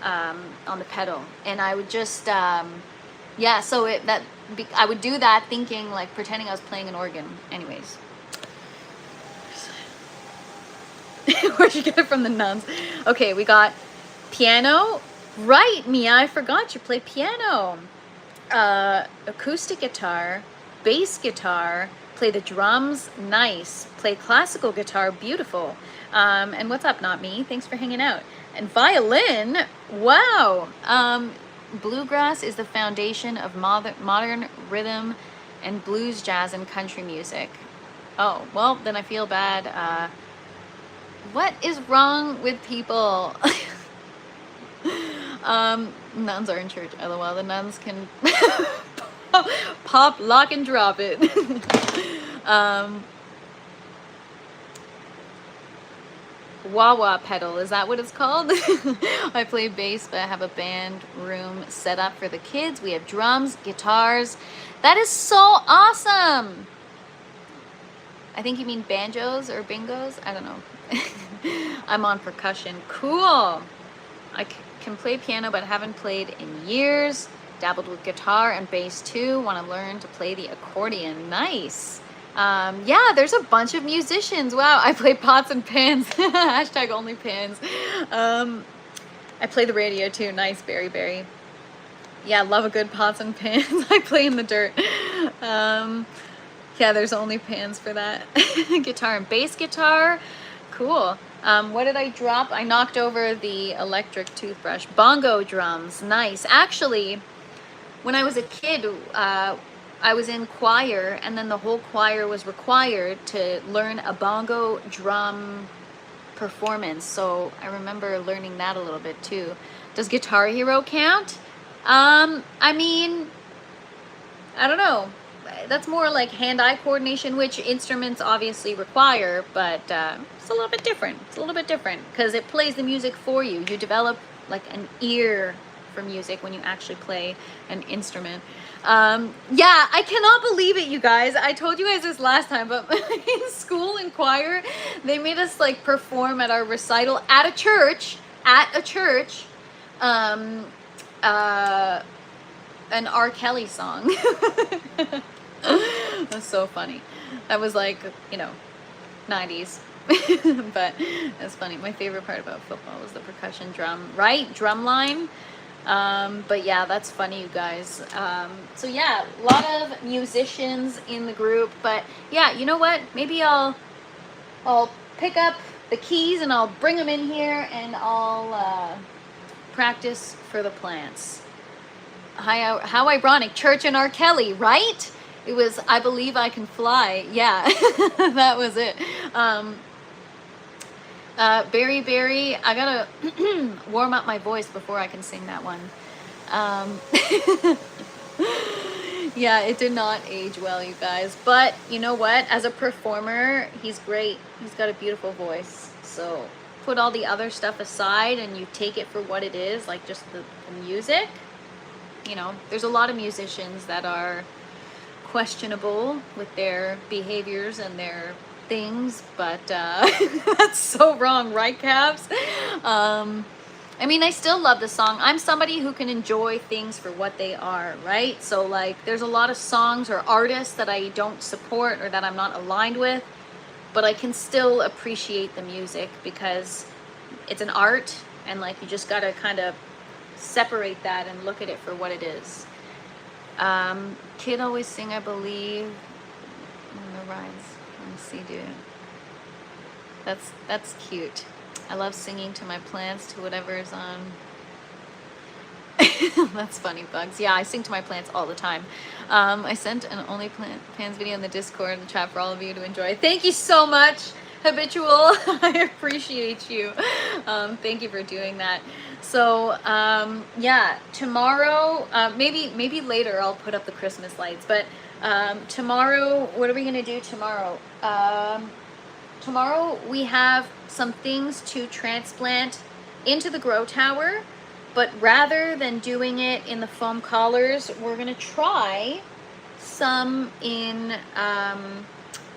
On the pedal. And I would just, yeah, so I would do that thinking, like, pretending I was playing an organ. Anyways. Where'd you get it from? The nuns? Okay, we got piano. Right, Mia, I forgot you play piano. Acoustic guitar, bass guitar, play the drums, nice. Play classical guitar, beautiful. And what's up, Not Me? Thanks for hanging out. And violin, wow. Bluegrass is the foundation of modern rhythm and blues, jazz, and country music. Oh, well, then I feel bad. What is wrong with people? Nuns are in church, LOL. The nuns can pop, lock, and drop it. Wah-wah pedal, is that what it's called? I play bass, but I have a band room set up for the kids. We have drums, guitars. That is so awesome. I think you mean banjos or bingos. I don't know. I'm on percussion. Cool. I can play piano, but haven't played in years. Dabbled with guitar and bass too. Want to learn to play the accordion. Nice. Yeah, there's a bunch of musicians. Wow, I play pots and pans. Hashtag only pans. I play the radio too. Nice, Berry. Yeah, love a good pots and pans. I play in the dirt. Yeah, there's only pans for that. Guitar and bass guitar. Cool. What did I drop? I knocked over the electric toothbrush. Bongo drums. Nice. Actually, when I was a kid, I was in choir, and then the whole choir was required to learn a bongo drum performance. So I remember learning that a little bit too. Does Guitar Hero count? I mean, I don't know. That's more like hand-eye coordination, which instruments obviously require, but it's a little bit different. It's a little bit different because it plays the music for you. You develop like an ear for music when you actually play an instrument. Yeah, I cannot believe it, you guys. I told you guys this last time, but in school, in choir, they made us like perform at our recital at a church, an R. Kelly song. That's so funny. That was like, 90s. But that's funny. My favorite part about football was the percussion drum, right? Drum line. But yeah, that's funny, you guys. So yeah, a lot of musicians in the group, but yeah, you know what? Maybe I'll pick up the keys and I'll bring them in here and I'll practice for the plants. How ironic. Church and R. Kelly, right? It was I Believe I Can Fly. Yeah, that was it. Berry, I gotta warm up my voice before I can sing that one. Yeah, it did not age well, you guys. But you know what? As a performer, he's great. He's got a beautiful voice. So put all the other stuff aside and you take it for what it is, like just the music. There's a lot of musicians that are questionable with their behaviors and their things, but that's so wrong, right, Cabs? I mean, I still love the song. I'm somebody who can enjoy things for what they are, right? So like there's a lot of songs or artists that I don't support or that I'm not aligned with, but I can still appreciate the music because it's an art, and like you just gotta kind of separate that and look at it for what it is. Kid always sing I Believe in the rides. Let me see, dude. That's cute. I love singing to my plants, to whatever is on. That's funny, Bugs. Yeah, I sing to my plants all the time. I sent an Only Pans video in the Discord and the chat for all of you to enjoy. Thank you so much, Habitual. I appreciate you. Thank you for doing that. So yeah, tomorrow, maybe later I'll put up the Christmas lights, but tomorrow, what are we gonna do tomorrow? Tomorrow we have some things to transplant into the grow tower, but rather than doing it in the foam collars, we're gonna try some in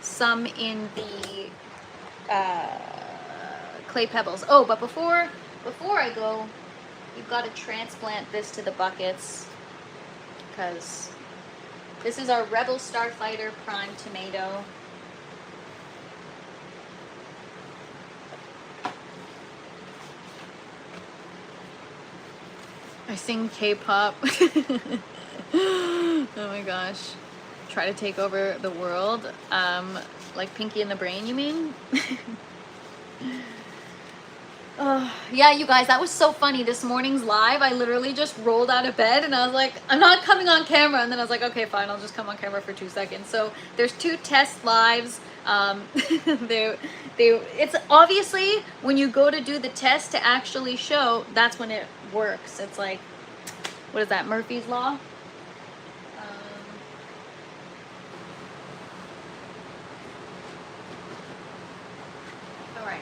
the clay pebbles. Oh, but before I go, you've got to transplant this to the buckets because this is our Rebel Starfighter Prime Tomato. I sing K-pop. Oh my gosh. Try to take over the world. Like Pinky and the Brain, you mean? Yeah, you guys, that was so funny. This morning's live, I literally just rolled out of bed and I was like, I'm not coming on camera. And then I was like, okay, fine, I'll just come on camera for 2 seconds. So there's 2 test lives. It's obviously when you go to do the test to actually show, that's when it works. It's like, what is that, Murphy's Law? All right.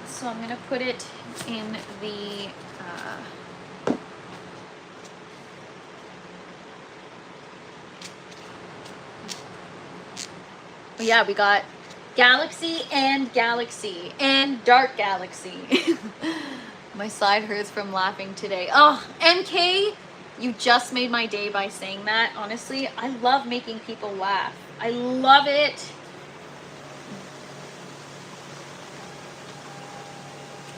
So I'm going to put it in the, yeah, we got Galaxy and Galaxy and Dark Galaxy. My side hurts from laughing today. Oh, NK, you just made my day by saying that. Honestly, I love making people laugh. I love it.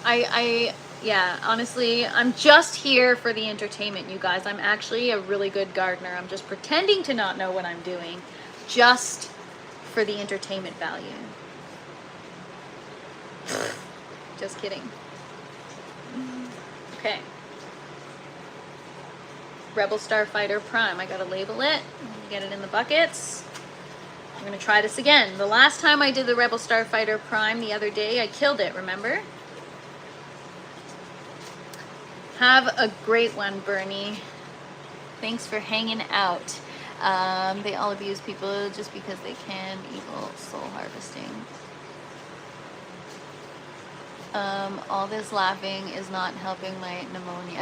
Yeah, honestly, I'm just here for the entertainment, you guys. I'm actually a really good gardener. I'm just pretending to not know what I'm doing, just for the entertainment value. Just kidding. Okay. Rebel Starfighter Prime. I gotta label it, get it in the buckets. I'm gonna try this again. The last time I did the Rebel Starfighter Prime the other day, I killed it, remember? Have a great one, Bernie. Thanks for hanging out. They all abuse people just because they can. Evil soul harvesting. All this laughing is not helping my pneumonia.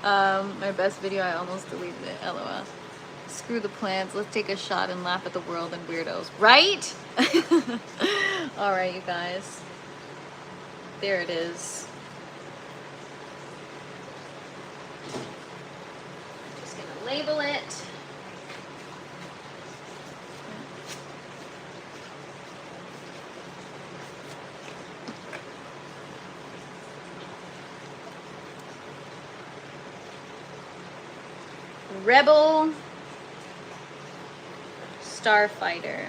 My best video, I almost deleted it. LOL. Screw the plants. Let's take a shot and laugh at the world and weirdos. Right? All right, you guys. There it is. Just gonna label it. Rebel Starfighter.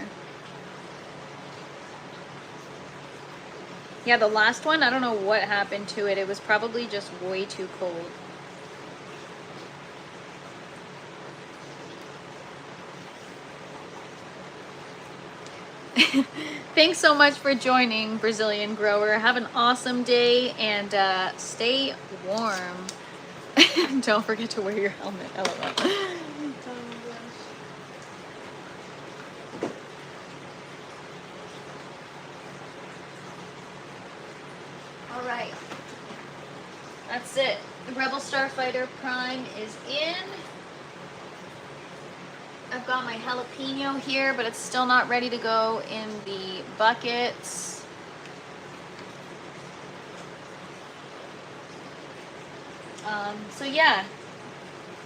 Yeah, the last one, I don't know what happened to it. It was probably just way too cold. Thanks so much for joining, Brazilian Grower. Have an awesome day and stay warm. Don't forget to wear your helmet. LOL. Oh my gosh. All right. That's it. The Rebel Starfighter Prime is in. I've got my jalapeno here, but it's still not ready to go in the buckets. So yeah,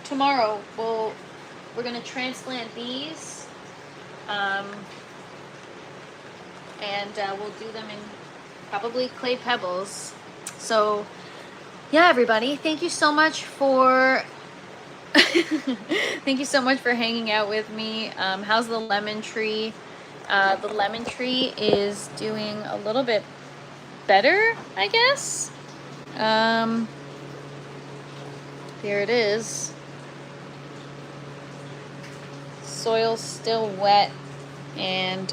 tomorrow we're gonna transplant these, and we'll do them in probably clay pebbles. So yeah, everybody, thank you so much for thank you so much for hanging out with me. How's the lemon tree? The lemon tree is doing a little bit better, I guess. Here it is. Soil's still wet, and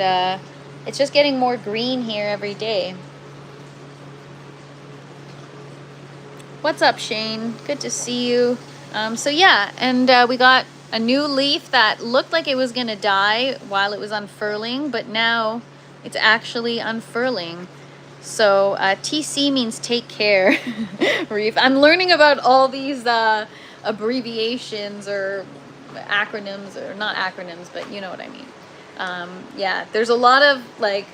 it's just getting more green here every day. What's up, Shane? Good to see you. So yeah, and we got a new leaf that looked like it was gonna die while it was unfurling, but now it's actually unfurling. So TC means take care, Reef. I'm learning about all these abbreviations or acronyms, or not acronyms, but you know what I mean. Yeah, there's a lot of like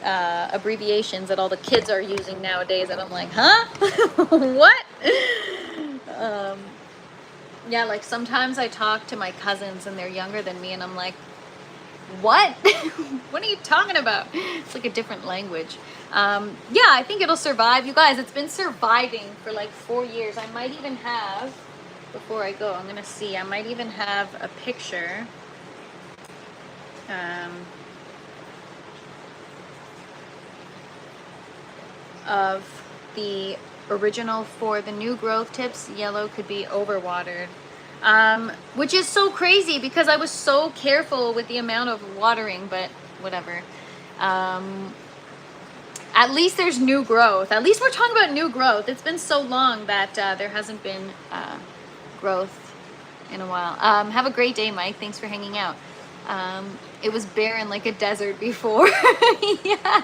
abbreviations that all the kids are using nowadays, and I'm like, huh? What? Yeah, like sometimes I talk to my cousins and they're younger than me, and I'm like, what? What are you talking about? It's like a different language. Yeah, I think it'll survive. You guys, it's been surviving for like 4 years. I might even have, before I go, I'm gonna see, I might even have a picture. Of the original for the new growth tips. Yellow could be overwatered. Which is so crazy because I was so careful with the amount of watering, but whatever. At least there's new growth. At least we're talking about new growth. It's been so long that there hasn't been growth in a while. Have a great day, Mike. Thanks for hanging out. It was barren like a desert before. Yeah.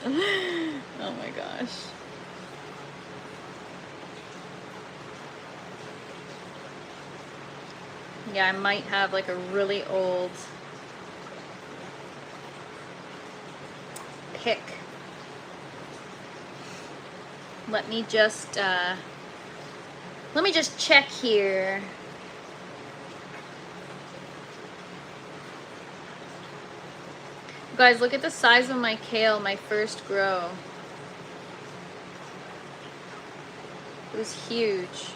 Oh my gosh. Yeah, I might have like a really old pick. Let me just check here. Guys, look at the size of my kale, my first grow. It was huge.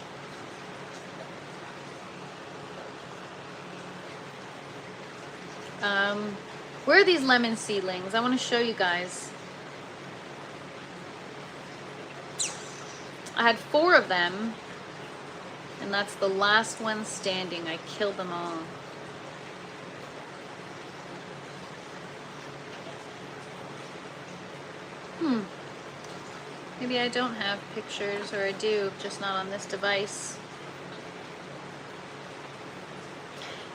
Where are these lemon seedlings? I want to show you guys. I had 4 of them, and that's the last one standing. I killed them all. Maybe I don't have pictures, or I do, just not on this device.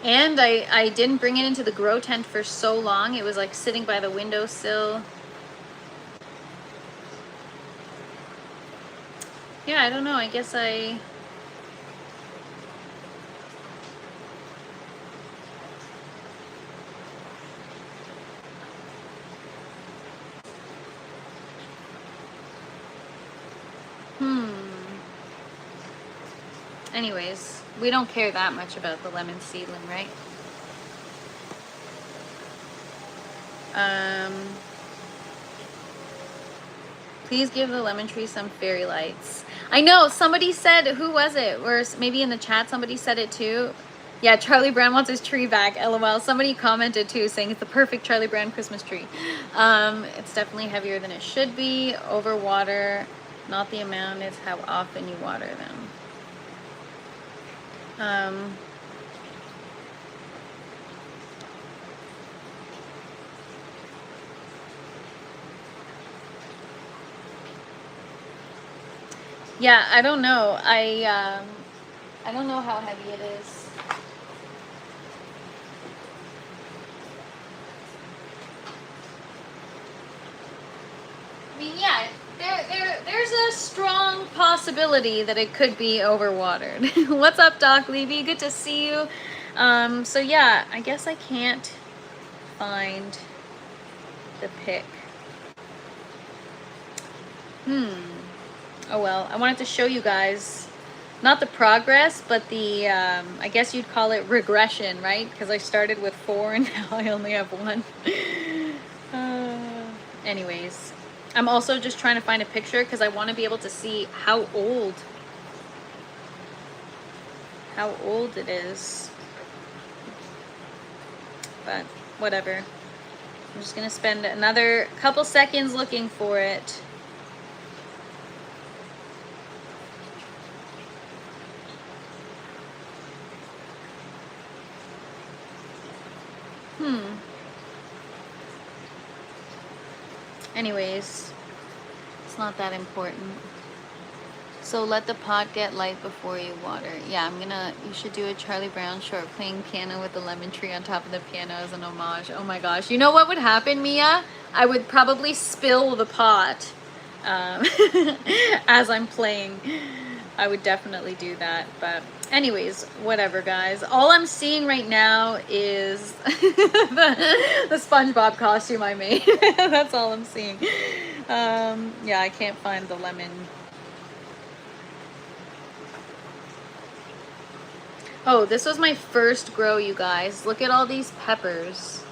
And I didn't bring it into the grow tent for so long. It was like sitting by the windowsill. Yeah, I don't know. I guess I... Anyways, we don't care that much about the lemon seedling, right? Please give the lemon tree some fairy lights. I know, somebody said, who was it? Or maybe in the chat somebody said it too. Yeah, Charlie Brown wants his tree back, LOL. Somebody commented too, saying it's the perfect Charlie Brown Christmas tree. It's definitely heavier than it should be. Over water, not the amount, it's how often you water them. Yeah, I don't know. I don't know how heavy it is. I mean, yeah, there's a strong possibility that it could be overwatered. What's up, Doc Levy? Good to see you. So yeah, I guess I can't find the pic. Oh well, I wanted to show you guys, not the progress, but the, I guess you'd call it regression, right? Because I started with 4 and now I only have 1. Anyways, I'm also just trying to find a picture because I want to be able to see how old it is. But whatever. I'm just going to spend another couple seconds looking for it. Anyways, it's not that important. So let the pot get light before you water. Yeah, you should do a Charlie Brown short playing piano with the lemon tree on top of the piano as an homage. Oh my gosh. You know what would happen, Mia? I would probably spill the pot as I'm playing. I would definitely do that, but anyways, whatever, guys. All I'm seeing right now is the SpongeBob costume I made. That's all I'm seeing. Yeah, I can't find the lemon. Oh, this was my first grow, you guys. Look at all these peppers.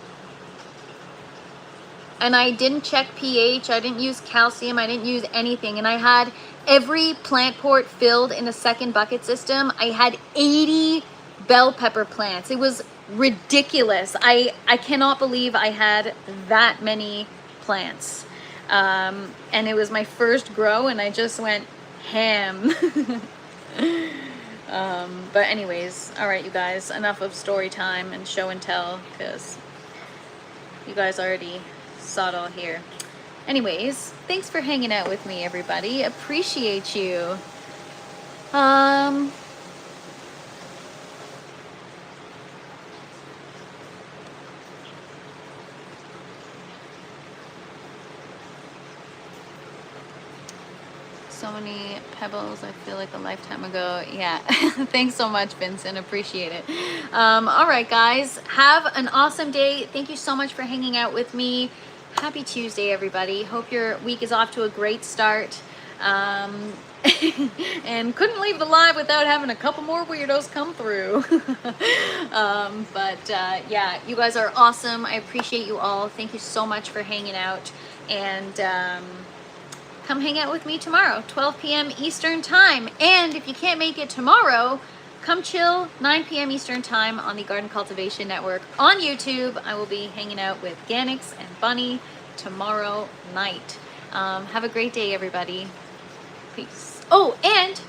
And I didn't check pH, I didn't use calcium, I didn't use anything. And I had every plant port filled in a second bucket system. I had 80 bell pepper plants. It was ridiculous. I cannot believe I had that many plants. And it was my first grow and I just went ham. But anyways, all right, you guys, enough of story time and show and tell because you guys already saw it all here. Anyways, thanks for hanging out with me, everybody. Appreciate you. So many pebbles, I feel like a lifetime ago. Yeah. Thanks so much, Vincent. Appreciate it. All right, guys, have an awesome day. Thank you so much for hanging out with me. Happy Tuesday, everybody. Hope your week is off to a great start. And couldn't leave the live without having a couple more weirdos come through. Yeah, you guys are awesome. I appreciate you all. Thank you so much for hanging out. And come hang out with me tomorrow, 12 p.m. Eastern Time. And if you can't make it tomorrow, come chill 9 p.m. Eastern Time on the Garden Cultivation Network on YouTube. I will be hanging out with Ganix and Bunny tomorrow night. Have a great day, everybody. Peace. Oh, and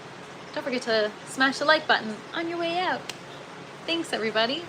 don't forget to smash the like button on your way out. Thanks, everybody.